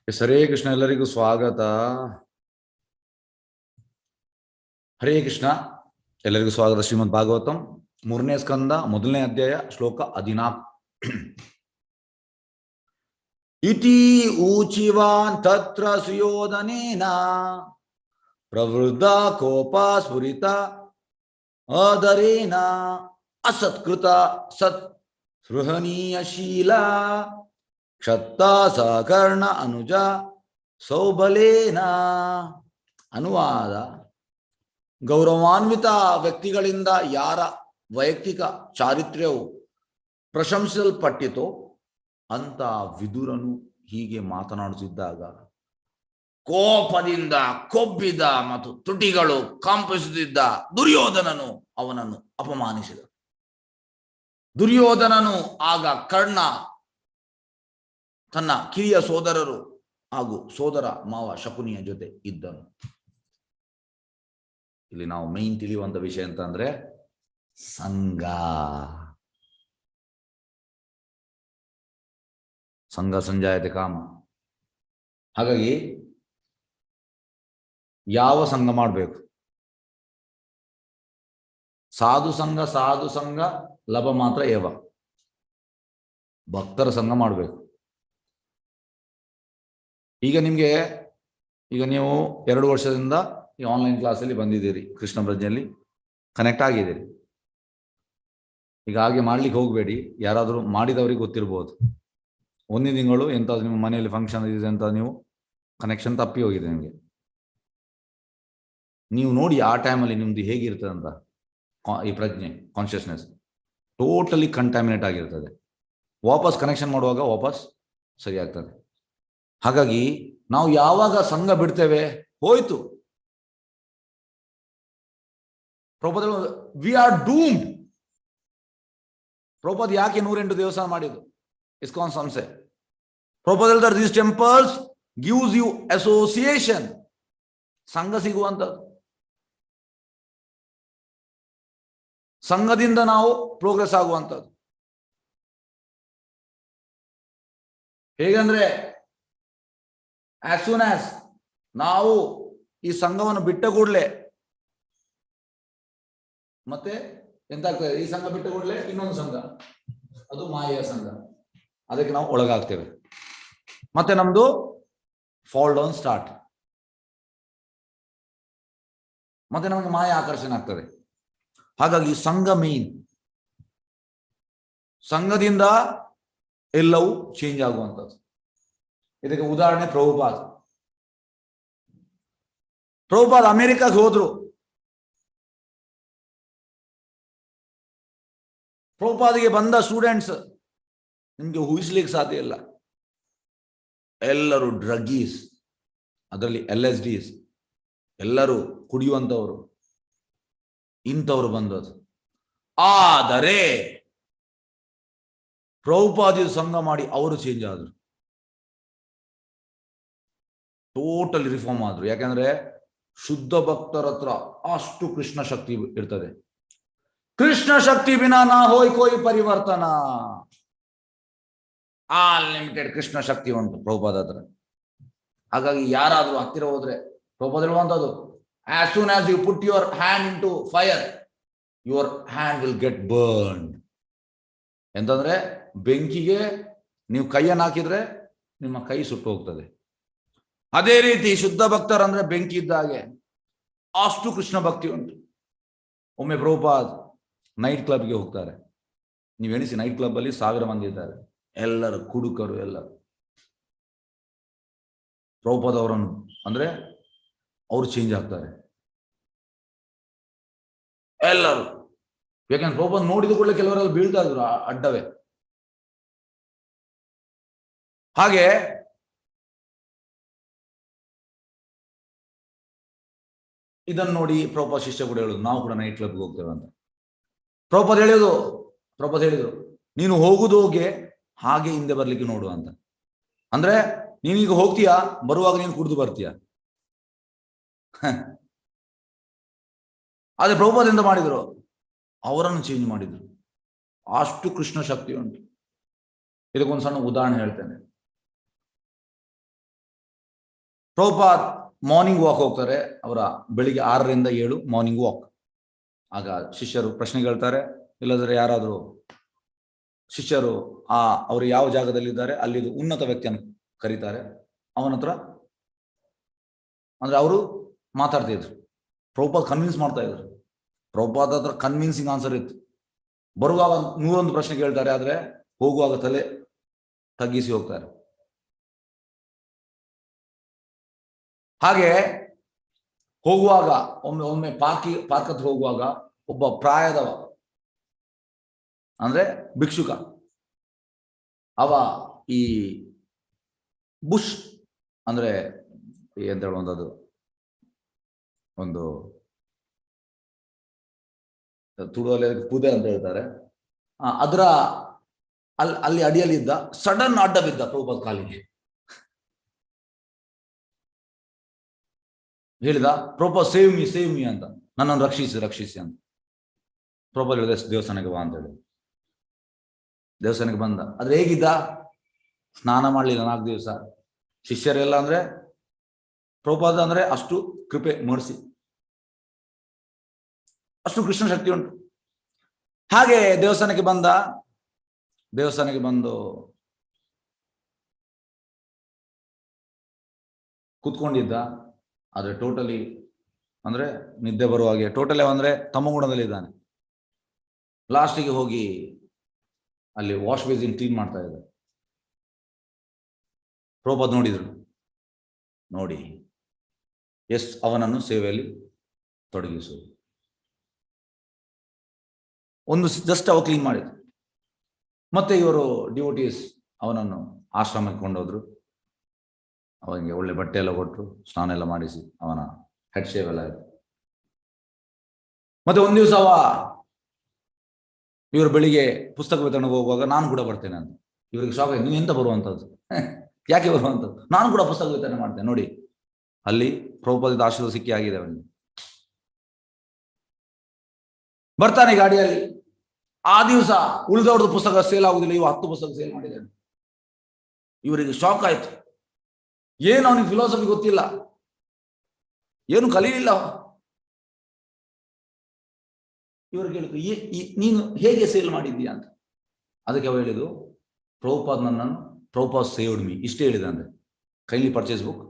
ಹರೇ ಕೃಷ್ಣ, ಎಲ್ಲರಿಗೂ ಸ್ವಾಗತ. ಹರೇ ಕೃಷ್ಣ, ಎಲ್ಲರಿಗೂ ಸ್ವಾಗತ. ಶ್ರೀಮದ್ ಭಾಗವತಂ 3ನೇ ಸ್ಕಂದ 1ನೇ ಅಧ್ಯಾಯ ಶ್ಲೋಕ 14. ಇತಿ ಊಚಿವಾನ್ ತತ್ರ ಸುಯೋಧನೇನ ಪ್ರವೃದ್ಧ ಕೋಪ ಸ್ಫುರಿತ ಅದರೇನ ಅಸತ್ಕೃತ ಸತ್ ಸೃಹನೀಯ ಶೀಲ ಕ್ಷತ್ತ ಸಕರ್ಣ ಅನುಜ ಸೌಬಲೇನ. ಅನುವಾದ: ಗೌರವಾನ್ವಿತ ವ್ಯಕ್ತಿಗಳಿಂದ ಯಾರ ವೈಯಕ್ತಿಕ ಚಾರಿತ್ರ್ಯವು ಪ್ರಶಂಸಿಸಲ್ಪಟ್ಟಿತೋ ಅಂತ ವಿದುರನು ಹೀಗೆ ಮಾತನಾಡುತ್ತಿದ್ದಾಗ ಕೋಪದಿಂದ ಕೊಬ್ಬಿದ ಮತ್ತು ತುಟಿಗಳು ಕಂಪಿಸುತ್ತಿದ್ದ ದುರ್ಯೋಧನನು ಅವನನ್ನು ಅಪಮಾನಿಸಿದ. ದುರ್ಯೋಧನನು ಆಗ ಕರ್ಣ, ತನ್ನ ಕಿರಿಯ ಸೋದರರು ಹಾಗೂ ಸೋದರ ಮಾವ ಶಕುನಿಯ ಜೊತೆ ಇದ್ದನು. ಇಲ್ಲಿ ನಾವು ಮೈನ್ ತಿಳಿಯುವಂತ ವಿಷಯ ಅಂತಂದ್ರೆ ಸಂಘ. ಸಂಘ ಸಂಜಾಯತೆ ಕಾಮ. ಹಾಗಾಗಿ ಯಾವ ಸಂಘ ಮಾಡಬೇಕು? ಸಾಧು ಸಂಘ ಲಭ ಮಾತ್ರ ಏವ. ಭಕ್ತರ ಸಂಘ ಮಾಡಬೇಕು. ಈಗ ನೀವು 2 ವರ್ಷದಿಂದ ಈ ಆನ್ಲೈನ್ ಕ್ಲಾಸಲ್ಲಿ ಬಂದಿದ್ದೀರಿ, ಕೃಷ್ಣ ಪ್ರಜ್ಞೆಯಲ್ಲಿ ಕನೆಕ್ಟ್ ಆಗಿದ್ದೀರಿ. ಈಗ ಹಾಗೆ ಮಾಡ್ಲಿಕ್ಕೆ ಹೋಗಬೇಡಿ. ಯಾರಾದರೂ ಮಾಡಿದವರಿಗೆ ಗೊತ್ತಿರ್ಬೋದು. 1 ತಿಂಗಳು ಎಂತಾದ್ರು ನಿಮ್ಮ ಮನೆಯಲ್ಲಿ ಫಂಕ್ಷನ್ ಇದೆ ಅಂತ ನೀವು ಕನೆಕ್ಷನ್ ತಪ್ಪಿ ಹೋಗಿದೆ ನಿಮಗೆ. ನೀವು ನೋಡಿ ಆ ಟೈಮಲ್ಲಿ ನಿಮ್ದು ಹೇಗಿರ್ತದೆ ಅಂತ. ಈ ಪ್ರಜ್ಞೆ, ಕಾನ್ಷಿಯಸ್ನೆಸ್ ಟೋಟಲಿ ಕಂಟಾಮಿನೇಟ್ ಆಗಿರ್ತದೆ. ವಾಪಸ್ ಕನೆಕ್ಷನ್ ಮಾಡುವಾಗ ವಾಪಸ್ ಸರಿ ಆಗ್ತದೆ. ಹಾಗಾಗಿ ನಾವು ಯಾವಾಗ ಸಂಘ ಬಿಡ್ತೇವೆ ಹೋಯ್ತು. Prabhupada we are doomed. Prabhupada ಯಾಕೆ 108 ದೇವಸ್ಥಾನ ಮಾಡಿದ್ದು? ಇಸ್ಕಾನ್ ಸಂಸ್ಥೆ. Prabhupada these temples gives you association. ಸಂಘ ಸಿಗುವಂಥದ್ದು. ಸಂಘದಿಂದ ನಾವು ಪ್ರೋಗ್ರೆಸ್ ಆಗುವಂಥದ್ದು. ಹೇಗಂದ್ರೆ ಆಸ್ ಸೂನ್ ಆಸ್ ನಾವು ಈ ಸಂಘವನ್ನು ಬಿಟ್ಟ ಕೂಡಲೇ ಮತ್ತೆ ಎಂತಾಗ್ತದೆ? ಈ ಸಂಘ ಬಿಟ್ಟ ಕೂಡಲೇ ಇನ್ನೊಂದು ಸಂಘ, ಅದು ಮಾಯೆಯ ಸಂಘ. ಅದಕ್ಕೆ ನಾವು ಒಳಗಾಗ್ತೇವೆ. ಮತ್ತೆ ನಮ್ದು ಫಾಲ್ ಡೌನ್ ಸ್ಟಾರ್ಟ್. ಮತ್ತೆ ನಮಗೆ ಮಾಯೆ ಆಕರ್ಷಣೆ ಆಗ್ತದೆ. ಹಾಗಾಗಿ ಸಂಘ ಮೇನ್. ಸಂಘದಿಂದ ಎಲ್ಲವೂ ಚೇಂಜ್ ಆಗುವಂಥದ್ದು. ಇದಕ್ಕೆ ಉದಾಹರಣೆ ಪ್ರಭುಪಾದ ಅಮೆರಿಕಾಗೆ ಹೋದ್ರು. ಪ್ರಭುಪಾದಿಗೆ ಬಂದ ಸ್ಟೂಡೆಂಟ್ಸ್ ನಿಮ್ಗೆ ಊಹಿಸ್ಲಿಕ್ಕೆ ಸಾಧ್ಯ ಇಲ್ಲ. ಎಲ್ಲರೂ ಡ್ರಗ್ಗೀಸ್, ಅದರಲ್ಲಿ LSDs, ಎಲ್ಲರೂ ಕುಡಿಯುವಂಥವರು, ಇಂಥವ್ರು ಬಂದದ್ದು. ಆದರೆ ಪ್ರಭುಪಾದಿ ಸಂಘ ಮಾಡಿ ಅವರು ಚೇಂಜ್ ಆದ್ರು. ಟೋಟಲಿ ರಿಫಾರ್ಮ್ ಆದ್ರು. ಯಾಕಂದ್ರೆ ಶುದ್ಧ ಭಕ್ತರ ಹತ್ರ ಅಷ್ಟು ಕೃಷ್ಣ ಶಕ್ತಿ ಇರ್ತದೆ. ಕೃಷ್ಣ ಶಕ್ತಿ ಬಿನಾ ನಾ ಹೋಯ್ ಕೋಯಿ ಪರಿವರ್ತನ. ಅನ್ಲಿಮಿಟೆಡ್ ಕೃಷ್ಣ ಶಕ್ತಿ ಉಂಟು ಪ್ರಭುಪಾದ ಹತ್ರ. ಹಾಗಾಗಿ ಯಾರಾದ್ರೂ ಹತ್ತಿರ ಹೋದ್ರೆ ಪ್ರಭುಪಾದ ಹೇಳುವಂಥದ್ದು, as soon as you put your hand into fire, your hand will get burned. ಎಂತಂದ್ರೆ ಬೆಂಕಿಗೆ ನೀವು ಕೈಯನ್ನು ಹಾಕಿದ್ರೆ ನಿಮ್ಮ ಕೈ ಸುಟ್ಟು ಹೋಗ್ತದೆ. ಅದೇ ರೀತಿ ಶುದ್ಧ ಭಕ್ತರಂದ್ರೆ ಬೆಂಕಿ ಇದ್ದ ಹಾಗೆ. ಅಷ್ಟು ಕೃಷ್ಣ ಭಕ್ತಿ ಉಂಟು. ಒಮ್ಮೆ ಪ್ರಭುಪಾದ್ ನೈಟ್ ಕ್ಲಬ್ಗೆ ಹೋಗ್ತಾರೆ. ನೀವು ಎಣಿಸಿ, ನೈಟ್ ಕ್ಲಬ್ ಅಲ್ಲಿ 1000 ಮಂದಿ ಇದ್ದಾರೆ. ಎಲ್ಲರೂ ಕುಡುಕರು. ಎಲ್ಲರೂ ಪ್ರಭುಪಾದ್ ಅವರನ್ನು ಅಂದ್ರೆ ಅವರು ಚೇಂಜ್ ಆಗ್ತಾರೆ ಎಲ್ಲರೂ. ಯಾಕಂದ್ರೆ ಪ್ರಭುಪಾದ್ ನೋಡಿದ ಕೂಡಲೇ ಕೆಲವರೆಲ್ಲ ಬೀಳ್ತಾ ಇದ್ರು ಅಡ್ಡವೇ. ಹಾಗೆ ಇದನ್ನು ನೋಡಿ ಪ್ರಭುಪಾದ್ ಶಿಷ್ಯ ಕೂಡ ಹೇಳುದು, ನಾವು ಕೂಡ ನೈಟ್ ಕ್ಲಬ್ಗೆ ಹೋಗ್ತೇವೆ ಅಂತ. ಪ್ರಭುಪಾದ್ ಹೇಳಿದ್ರು, ನೀನು ಹೋಗುದು ಹೋಗಿ ಹಾಗೆ ಹಿಂದೆ ಬರ್ಲಿಕ್ಕೆ ನೋಡು ಅಂತ. ಅಂದ್ರೆ ನೀನೀಗ ಹೋಗ್ತೀಯಾ, ಬರುವಾಗ ನೀನು ಕುಡಿದು ಬರ್ತೀಯ. ಆದ್ರೆ ಪ್ರಭುಪಾದ್ ಎಂತ ಮಾಡಿದ್ರು? ಅವರನ್ನು ಚೇಂಜ್ ಮಾಡಿದ್ರು. ಅಷ್ಟು ಕೃಷ್ಣ ಶಕ್ತಿ ಉಂಟು. ಇದಕ್ಕೊಂದು ಸಣ್ಣ ಉದಾಹರಣೆ ಹೇಳ್ತೇನೆ. ಪ್ರಭುಪಾದ್ ಮಾರ್ನಿಂಗ್ ವಾಕ್ ಹೋಗ್ತಾರೆ, ಅವರ ಬೆಳಿಗ್ಗೆ 6ರಿಂದ 7 ಮಾರ್ನಿಂಗ್ ವಾಕ್. ಆಗ ಶಿಷ್ಯರು ಪ್ರಶ್ನೆ ಕೇಳ್ತಾರೆ, ಇಲ್ಲದ್ರೆ ಯಾರಾದರೂ ಶಿಷ್ಯರು ಅವರು ಯಾವ ಜಾಗದಲ್ಲಿದ್ದಾರೆ ಅಲ್ಲಿ ಉನ್ನತ ವ್ಯಕ್ತಿಯನ್ನು ಕರೀತಾರೆ, ಅವನ ಹತ್ರ ಅಂದ್ರೆ ಅವರು ಮಾತಾಡ್ತಿದ್ರು. ಪ್ರಭುಪಾದ್ ಕನ್ವಿನ್ಸ್ ಮಾಡ್ತಾ ಇದ್ರು. ಪ್ರಭುಪಾದ್ ಹತ್ರ ಕನ್ವಿನ್ಸಿಂಗ್ ಆನ್ಸರ್ ಇತ್ತು. ಬರುವಾಗ 101 ಪ್ರಶ್ನೆ ಕೇಳ್ತಾರೆ, ಆದ್ರೆ ಹೋಗುವಾಗ ತಲೆ ತಗ್ಗಿಸಿ ಹೋಗ್ತಾರೆ. ಹಾಗೆ ಹೋಗುವಾಗ ಒಮ್ಮೆ ಪಾರ್ಕ್ ಹತ್ರ ಹೋಗುವಾಗ ಒಬ್ಬ ಪ್ರಾಯದವ ಅಂದ್ರೆ ಭಿಕ್ಷುಕ, ಅವ ಈ ಬುಷ್ ಅಂದ್ರೆ ಎಂತ ಹೇಳುವಂಥದ್ದು, ಒಂದು ತುಳುವಲ್ಲಿ ಪುದೆ ಅಂತ ಹೇಳ್ತಾರೆ, ಅದರ ಅಲ್ಲಿ ಅಡಿಯಲ್ಲಿದ್ದ. ಸಡನ್ ಅಡ್ಡ ಬಿದ್ದ ಪ್ರಭುಪಾದ್ ಕಾಲಿಗೆ. ಹೇಳಿದ, ಪ್ರಭುಪಾದ್ ಸೇವ್ ಮೀ ಅಂತ, ನನ್ನನ್ನು ರಕ್ಷಿಸಿ ಅಂತ. ಪ್ರಭುಪಾದ್ ಹೇಳಿದ, ದೇವಸ್ಥಾನಕ್ಕೆ ಬಾ ಅಂತ ಹೇಳಿ ದೇವಸ್ಥಾನಕ್ಕೆ ಬಂದ. ಆದ್ರೆ ಹೇಗಿದ್ದ? ಸ್ನಾನ ಮಾಡಲಿಲ್ಲ 4 ದಿವಸ. ಶಿಷ್ಯರೆಲ್ಲ ಅಂದ್ರೆ ಪ್ರಭುಪಾದ ಅಂದ್ರೆ ಅಷ್ಟು ಕೃಪೆ ಮಾಡಿಸಿ, ಅಷ್ಟು ಕೃಷ್ಣ ಶಕ್ತಿ ಉಂಟು. ಹಾಗೆ ದೇವಸ್ಥಾನಕ್ಕೆ ಬಂದು ಕೂತ್ಕೊಂಡಿದ್ದ. ಆದ್ರೆ ಟೋಟಲಿ ಅಂದ್ರೆ ನಿದ್ದೆ ಬರುವ ಹಾಗೆ, ಟೋಟಲಿ ಅಂದ್ರೆ ತಮಗುಣದಲ್ಲಿ ಇದ್ದಾನೆ. ಲಾಸ್ಟಿಗೆ ಹೋಗಿ ಅಲ್ಲಿ ವಾಶ್ ಬೇಸಿನ್ ಕ್ಲೀನ್ ಮಾಡ್ತಾ ಇದ್ದ. ಪ್ರಭುಪಾದ್ ನೋಡಿ ಅವನನ್ನು ಸೇವೆಯಲ್ಲಿ ತೊಡಗಿಸು. ಜಸ್ಟ್ ಅವ ಕ್ಲೀನ್ ಮಾಡಿದ್ರು. ಮತ್ತೆ ಇವರು ಡಿವೋಟೀಸ್ ಅವನನ್ನು ಆಶ್ರಮಕ್ಕೆ ಕೊಂಡೋದ್ರು. ಅವನಿಗೆ ಒಳ್ಳೆ ಬಟ್ಟೆ ಎಲ್ಲ ಕೊಟ್ಟರು, ಸ್ನಾನ ಎಲ್ಲ ಮಾಡಿಸಿ, ಅವನ ಹೆಡ್ ಶೇವ್ ಎಲ್ಲ ಆಯ್ತು. ಮತ್ತೆ ಒಂದ್ ದಿವಸ ಇವರು ಬೆಳಿಗ್ಗೆ ಪುಸ್ತಕ ವಿತರಣೆಗೆ ಹೋಗುವಾಗ ನಾನು ಕೂಡ ಬರ್ತೇನೆ ಅಂತ. ಇವರಿಗೆ ಶಾಕ್ ಆಯ್ತು, ನೀವು ಎಂತ ಬರುವಂತದ್ದು, ಯಾಕೆ ಬರುವಂತದ್ದು, ನಾನು ಕೂಡ ಪುಸ್ತಕ ವಿತರಣೆ ಮಾಡ್ತೇನೆ. ನೋಡಿ ಅಲ್ಲಿ ಪ್ರಭುಪಾದದ ಆಶೀರ್ವಾದ ಸಿಕ್ಕಿ ಆಗಿದೆ ಅವನಿಗೆ. ಬರ್ತಾನೆ ಗಾಡಿಯಲ್ಲಿ. ಆ ದಿವಸ ಉಳಿದವ್ರದ್ದು ಪುಸ್ತಕ ಸೇಲ್ ಆಗುದಿಲ್ಲ, ಇವ 10 ಪುಸ್ತಕ ಸೇಲ್ ಮಾಡಿದ್ದಾನೆ. ಇವರಿಗೆ ಶಾಕ್ ಆಯ್ತು. ಏನು ಅವನಿಗೆ ಫಿಲಾಸಫಿ ಗೊತ್ತಿಲ್ಲ, ಏನು ಕಲೀಲಿಲ್ಲ. ಇವರು ಕೇಳಿದ್ರು, ನೀನು ಹೇಗೆ ಸೇಲ್ ಮಾಡಿದ್ದೀಯಾ ಅಂತ. ಅದಕ್ಕೆ ಅವ ಹೇಳಿದ್ರು, ಪ್ರಭುಪಾದ್ ಸೇವ್ಡ್ ಮೀ, ಇಷ್ಟೇ ಹೇಳಿದ. ಅಂದ್ರೆ ಕೈಲಿ purchase book,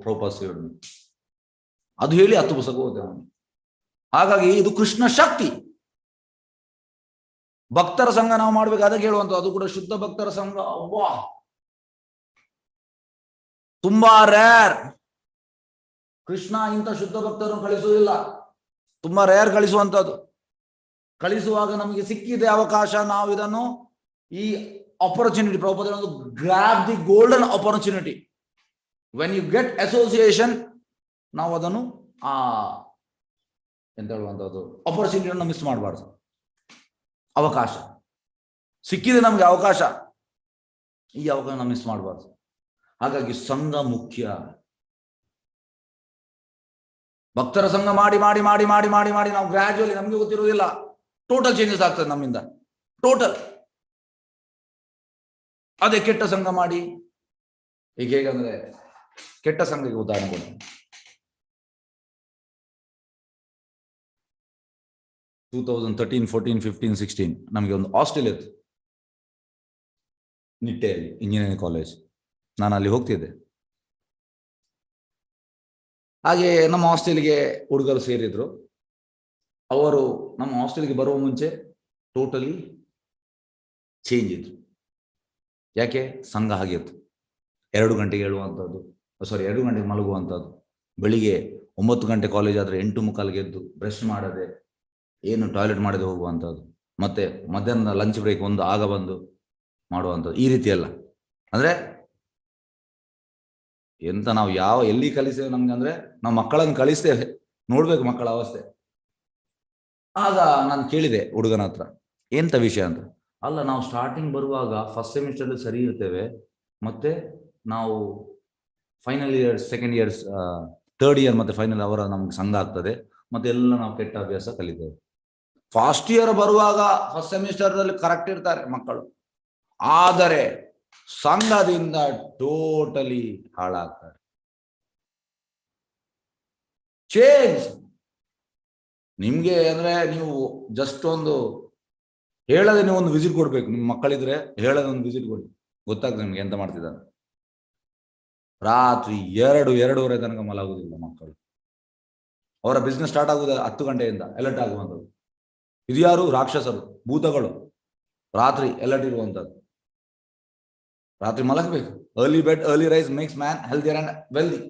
Prabhupad saved me, ಅದು ಹೇಳಿ 10 ಪುಸ್ತಕ ಓದಿದ ಅವನು. ಹಾಗಾಗಿ ಇದು ಕೃಷ್ಣ ಶಕ್ತಿ. ಭಕ್ತರ ಸಂಘ ನಾವು ಮಾಡ್ಬೇಕು, ಅದಕ್ಕೆ ಹೇಳುವಂತ, ಅದು ಕೂಡ ಶುದ್ಧ ಭಕ್ತರ ಸಂಘ. ತುಂಬಾ ರೇರ್. ಕೃಷ್ಣ ಇಂಥ ಶುದ್ಧ ಭಕ್ತರನ್ನು ಕಳಿಸುವುದಿಲ್ಲ, ತುಂಬಾ ರೇರ್ ಕಳಿಸುವಂತದ್ದು. ಕಳಿಸುವಾಗ ನಮಗೆ ಸಿಕ್ಕಿದೆ ಅವಕಾಶ, ನಾವು ಇದನ್ನು ಈ ಆಪರ್ಚುನಿಟಿ, ಪ್ರಭುಪಾದ ಒಂದು grab the golden opportunity. When you get association, ನಾವು ಅದನ್ನು ಎಂತ ಹೇಳುವಂತದ್ದು, ಆಪರ್ಚುನಿಟಿಯನ್ನು ಮಿಸ್ ಮಾಡಬಾರ್ದು. ಅವಕಾಶ ಸಿಕ್ಕಿದೆ ನಮ್ಗೆ, ಅವಕಾಶ, ಈ ಅವಕಾಶ ಮಿಸ್ ಮಾಡಬಾರ್ದು. ಹಾಗಾಗಿ ಸಂಘ ಮುಖ್ಯ. ಭಕ್ತರ ಸಂಘ ಮಾಡಿ ಮಾಡಿ ಮಾಡಿ ಮಾಡಿ ಮಾಡಿ ಮಾಡಿ ನಾವು ಗ್ರಾಜುವಲಿ, ನಮ್ಗೆ ಗೊತ್ತಿರುವುದಿಲ್ಲ, ಟೋಟಲ್ ಚೇಂಜಸ್ ಆಗ್ತದೆ ನಮ್ಮಿಂದ, ಟೋಟಲ್. ಅದೇ ಕೆಟ್ಟ ಸಂಘ ಮಾಡಿ, ಈಗ ಹೇಗಂದ್ರೆ ಕೆಟ್ಟ ಸಂಘಕ್ಕೆ ಉದಾಹರಣೆ ಕೊಡಿ. 2013, 14, 15, 16 ನಮಗೆ ಒಂದು ಹಾಸ್ಟೆಲ್ ಇತ್ತು ನಿಟ್ಟೆಯಲ್ಲಿ, ಇಂಜಿನಿಯರಿಂಗ್ ಕಾಲೇಜ್. ನಾನು ಅಲ್ಲಿ ಹೋಗ್ತಿದ್ದೆ. ಹಾಗೆ ನಮ್ಮ ಹಾಸ್ಟೆಲ್ಗೆ ಹುಡುಗರು ಸೇರಿದ್ರು. ಅವರು ನಮ್ಮ ಹಾಸ್ಟೆಲ್ಗೆ ಬರುವ ಮುಂಚೆ ಟೋಟಲಿ ಚೇಂಜ್ ಇದ್ರು. ಯಾಕೆ? ಸಂಘ ಹಾಗೆ ಇತ್ತು. 2 ಗಂಟೆಗೆ ಹೇಳುವಂಥದ್ದು, 2 ಗಂಟೆಗೆ ಮಲಗುವಂಥದ್ದು. ಬೆಳಿಗ್ಗೆ 9 ಗಂಟೆ ಕಾಲೇಜ್ ಆದರೆ 8:45 ಎದ್ದು ಬ್ರಷ್ ಮಾಡದೆ, ಏನು ಟಾಯ್ಲೆಟ್ ಮಾಡದೆ ಹೋಗುವಂಥದ್ದು. ಮತ್ತೆ ಮಧ್ಯಾಹ್ನದ ಲಂಚ್ ಬ್ರೇಕ್ ಆಗ ಬಂದು ಮಾಡುವಂಥದ್ದು. ಈ ರೀತಿ ಎಲ್ಲ ಅಂದ್ರೆ ಎಂತ ನಾವು ಎಲ್ಲಿ ಕಲಿಸ್ತೇವೆ ನಮ್ಗೆ ಅಂದ್ರೆ, ನಾವು ಮಕ್ಕಳನ್ನು ಕಳಿಸ್ತೇವೆ, ನೋಡ್ಬೇಕು ಮಕ್ಕಳ ಅವಸ್ಥೆ. ಆಗ ನಾನು ಕೇಳಿದೆ ಹುಡುಗನ ಹತ್ರ, ಎಂತ ವಿಷಯ ಅಂತ. ಅಲ್ಲ, ನಾವು ಸ್ಟಾರ್ಟಿಂಗ್ ಬರುವಾಗ ಫಸ್ಟ್ ಸೆಮಿಸ್ಟರ್ ಸರಿ ಇರ್ತೇವೆ, ಮತ್ತೆ ನಾವು final year, second years, third year ಮತ್ತೆ ಫೈನಲ್ ಅವರ ನಮ್ಗೆ ಸಂಘ ಆಗ್ತದೆ, ಮತ್ತೆ ಎಲ್ಲ ನಾವು ಕೆಟ್ಟ ಅಭ್ಯಾಸ ಕಲಿತೇವೆ. ಫಸ್ಟ್ ಇಯರ್ ಬರುವಾಗ ಫಸ್ಟ್ ಸೆಮಿಸ್ಟರ್ ಅಲ್ಲಿ ಕರೆಕ್ಟ್ ಇರ್ತಾರೆ ಮಕ್ಕಳು, ಆದರೆ ಸಂಘದಿಂದ ಟೋಟಲಿ ಹಾಳಾಗ್ತಾರೆ. ಚೇಂಜ್. ನಿಮ್ಗೆ ಅಂದ್ರೆ ನೀವು ಜಸ್ಟ್ ಒಂದು ಹೇಳದೆ ನೀವು ಒಂದು ವಿಸಿಟ್ ಕೊಡ್ಬೇಕು. ನಿಮ್ಮ ಮಕ್ಕಳಿದ್ರೆ ಹೇಳದೆ ಒಂದು ವಿಸಿಟ್ ಕೊಡಿ, ಗೊತ್ತಾಗ್ತದೆ ನಿಮ್ಗೆ ಎಂತ ಮಾಡ್ತಿದ್ದಾರೆ. ರಾತ್ರಿ 2-2:30 ತನಕ ಮಲಗುವುದಿಲ್ಲ ಮಕ್ಕಳು. ಅವರ ಬಿಸ್ನೆಸ್ ಸ್ಟಾರ್ಟ್ ಆಗುವುದು 10 ಗಂಟೆಯಿಂದ ಅಲರ್ಟ್ ಆಗುವಂಥದ್ದು. ಇದು ಯಾರು? ರಾಕ್ಷಸರು, ಭೂತಗಳು. ರಾತ್ರಿ ಅಲರ್ಟ್ ಇರುವಂಥದ್ದು. ರಾತ್ರಿ ಮಲಗಬೇಕು. Early bed early rise makes man healthier and wealthy.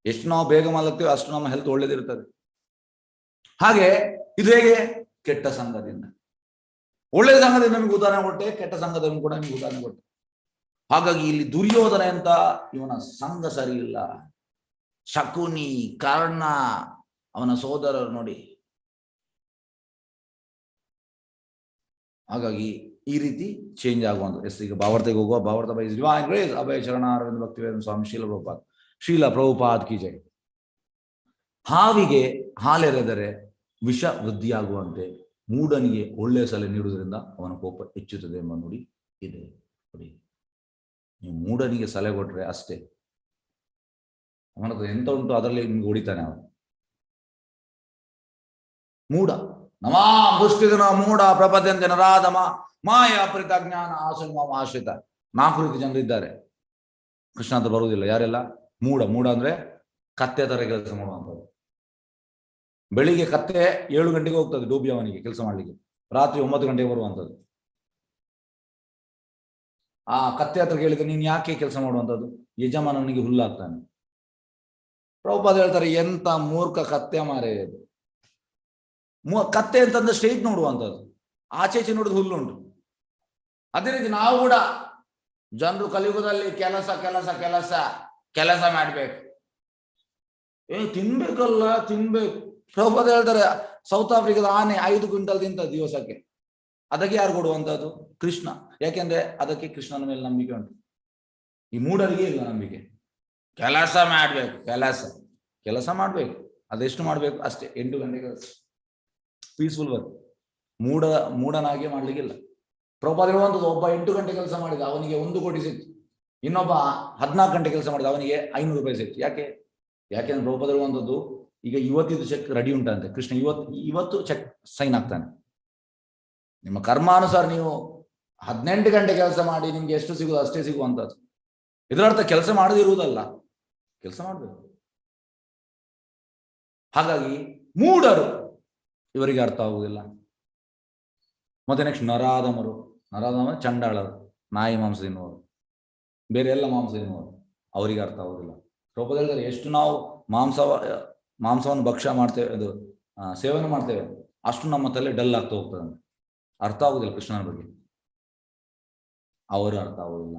ಎಷ್ಟು ನಾವು ಬೇಗ ಮಲಗ್ತೀವಿ ಅಷ್ಟು ನಮ್ಮ ಹೆಲ್ತ್ ಒಳ್ಳೇದಿರ್ತದೆ. ಹಾಗೆ ಇದು ಹೇಗೆ? ಕೆಟ್ಟ ಸಂಘದಿಂದ. ಒಳ್ಳೆಯ ಸಂಘದಿಂದ ನಮಗೆ ಉದಾಹರಣೆ ಕೊಟ್ಟೆ, ಕೆಟ್ಟ ಸಂಘದಿಂದ ಕೂಡ ನಿಮಗೆ ಉದಾಹರಣೆ ಕೊಟ್ಟೆ. ಹಾಗಾಗಿ ಇಲ್ಲಿ ದುರ್ಯೋಧನ ಅಂತ ಇವನ ಸಂಘ ಸರಿ ಇಲ್ಲ. ಶಕುನಿ, ಕರ್ಣ, ಅವನ ಸೋದರರು ನೋಡಿ. ಹಾಗಾಗಿ ಈ ರೀತಿ ಚೇಂಜ್ ಆಗುವಂಥದ್ದು. ಎಸ್, ಈಗ ಭಾವಾರ್ಥಕ್ಕೆ ಹೋಗುವ. ಭಾವಾರ್ಥ ಬೈ ಡಿವೈನ್ ಗ್ರೇಸ್ ಅಭಯ ಶರಣ ಅರವಿಂದ ಭಕ್ತಿವೇದಾಂತ ಸ್ವಾಮಿ ಶ್ರೀಲ ಪ್ರಭುಪಾದ್ ಕಿ ಜೈ. ಹಾವಿಗೆ ಹಾಲೆರೆದರೆ ವಿಷ ವೃದ್ಧಿಯಾಗುವಂತೆ ಮೂಢನಿಗೆ ಒಳ್ಳೆಯ ಸಲಹೆ ನೀಡುವುದರಿಂದ ಅವನ ಕೋಪ ಹೆಚ್ಚುತ್ತದೆ ಎಂಬ ನುಡಿ ಇದೆ. ನೋಡಿ, ನೀವು ಮೂಢನಿಗೆ ಸಲಹೆ ಕೊಟ್ರೆ ಅಷ್ಟೇ, ಅವನದು ಎಂತ ಉಂಟು ಅದರಲ್ಲಿ ನಿಮ್ಗೆ ಹೊಡಿತಾನೆ ಅವನು. ಮೂಢ ನಮಾ ಮುಷ್ಟಿದನ ಮೂಢ ಪ್ರಪದ್ಯಂತೆ ನರಾಧಮ ಮಾಯ ಅಪರಿತ ಜ್ಞಾನ ಆಸುಮಾಮ ಆಶ್ರಿತ. 4 ರೀತಿ ಜನರಿದ್ದಾರೆ. ಕೃಷ್ಣ ಅಂತ ಬರುವುದಿಲ್ಲ. ಯಾರೆಲ್ಲ? ಮೂಢ. ಮೂಢ ಅಂದ್ರೆ ಕತ್ತೆ ತರ ಕೆಲಸ ಮಾಡುವಂಥದ್ದು. ಬೆಳಿಗ್ಗೆ ಕತ್ತೆ 7 ಗಂಟೆಗೆ ಹೋಗ್ತದೆ ಡೋಬಿ ಅವನಿಗೆ ಕೆಲಸ ಮಾಡ್ಲಿಕ್ಕೆ, ರಾತ್ರಿ 9 ಗಂಟೆಗೆ ಬರುವಂಥದ್ದು. ಆ ಕತ್ತೆ ಹತ್ರ ಕೇಳಿದ್ರೆ ನೀನು ಯಾಕೆ ಕೆಲಸ ಮಾಡುವಂಥದ್ದು? ಯಜಮಾನನಿಗೆ ಹುಲ್ಲಾಗ್ತಾನೆ. ಪ್ರಭುಪಾದ ಹೇಳ್ತಾರೆ, ಎಂತ ಮೂರ್ಖ ಕತ್ತೆ ಮಾರೇ ಇದು. ಕತ್ತೆ ಅಂತಂದ್ರೆ ಸ್ಟ್ರೈಟ್ ನೋಡುವಂಥದ್ದು, ಆಚೆ ನೋಡಿದ ಹುಲ್ಲುಂಟು. ಅದೇ ರೀತಿ ನಾವು ಕೂಡ ಜನರು ಕಲಿಯುಗದಲ್ಲಿ ಕೆಲಸ ಕೆಲಸ ಕೆಲಸ ಕೆಲಸ ಮಾಡ್ಬೇಕು. ತಿನ್ಬೇಕಲ್ಲ, ತಿನ್ಬೇಕು. ಪ್ರಭುಪಾದ ಹೇಳ್ತಾರೆ, ಸೌತ್ ಆಫ್ರಿಕಾದ ಆನೆ 5 ಕ್ವಿಂಟಲ್ ತಿಂತ ದಿವಸಕ್ಕೆ. ಅದಕ್ಕೆ ಯಾರು ಕೊಡುವಂಥದ್ದು? ಕೃಷ್ಣ. ಯಾಕೆಂದ್ರೆ ಅದಕ್ಕೆ ಕೃಷ್ಣನ ಮೇಲೆ ನಂಬಿಕೆ ಉಂಟು. ಈ ಮೂಢರಿಗೆ ಇಲ್ಲ ನಂಬಿಕೆ. ಕೆಲಸ ಮಾಡ್ಬೇಕು, ಕೆಲಸ ಮಾಡ್ಬೇಕು. ಅದೆಷ್ಟು ಮಾಡ್ಬೇಕು? ಅಷ್ಟೇ, 8 ಗಂಟೆ ಕೆಲಸ, ಪೀಸ್ಫುಲ್ ವರ್ಕ್. ಮೂಢನಾಗೆ ಮಾಡ್ಲಿಕ್ಕಿಲ್ಲ. ಪ್ರಭುಪಾದ ಹೇಳುವಂಥದ್ದು, ಒಬ್ಬ 8 ಗಂಟೆ ಕೆಲಸ ಮಾಡಿದ ಅವನಿಗೆ 1 ಕೋಟಿ ಸಿಕ್ತು. ಇನ್ನೊಬ್ಬ 14 ಗಂಟೆ ಕೆಲಸ ಮಾಡಿದ ಅವನಿಗೆ 500 ರೂಪಾಯಿ ಸಿಕ್ತು. ಯಾಕೆಂದ್ರೆ ಪ್ರಭುಪಾದ ಹೇಳುವಂಥದ್ದು, ಈಗ ಇವತ್ತಿದ್ದು ಚೆಕ್ ರೆಡಿ ಉಂಟಂತೆ. ಕೃಷ್ಣ ಇವತ್ತು ಚೆಕ್ ಸೈನ್ ಆಗ್ತಾನೆ. ನಿಮ್ಮ ಕರ್ಮಾನುಸಾರ ನೀವು 18 ಗಂಟೆ ಕೆಲಸ ಮಾಡಿ ನಿಮ್ಗೆ ಎಷ್ಟು ಸಿಗುವುದು ಅಷ್ಟೇ ಸಿಗುವಂಥದ್ದು. ಇದರರ್ಥ ಕೆಲಸ ಮಾಡದಿರುವುದಲ್ಲ, ಕೆಲಸ ಮಾಡಬೇಕು. ಹಾಗಾಗಿ ಮೂಢರು, ಇವರಿಗೆ ಅರ್ಥ ಆಗುವುದಿಲ್ಲ. ಮತ್ತೆ ನೆಕ್ಸ್ಟ್ ನರಾಧಮರು. ನರಾಧಮ ಚಂಡಾಳರು, ನಾಯಿ ಮಾಂಸ ತಿನ್ನುವರು, ಬೇರೆ ಎಲ್ಲ ಮಾಂಸ ತಿನ್ನುವರು. ಅವರಿಗೆ ಅರ್ಥ ಆಗುವುದಿಲ್ಲ. ಪ್ರಭುಪಾದ ಹೇಳಿದರೆ, ಎಷ್ಟು ನಾವು ಮಾಂಸವನ್ನು ಭಕ್ಷ್ಯ ಮಾಡ್ತೇವೆ, ಅದು ಸೇವನೆ ಮಾಡ್ತೇವೆ, ಅಷ್ಟು ನಮ್ಮ ತಲೆ ಡಲ್ ಆಗ್ತಾ ಹೋಗ್ತದೆ. ಅರ್ಥ ಆಗುದಿಲ್ಲ ಕೃಷ್ಣನ ಬಗ್ಗೆ, ಅವರು ಅರ್ಥ ಆಗುದಿಲ್ಲ.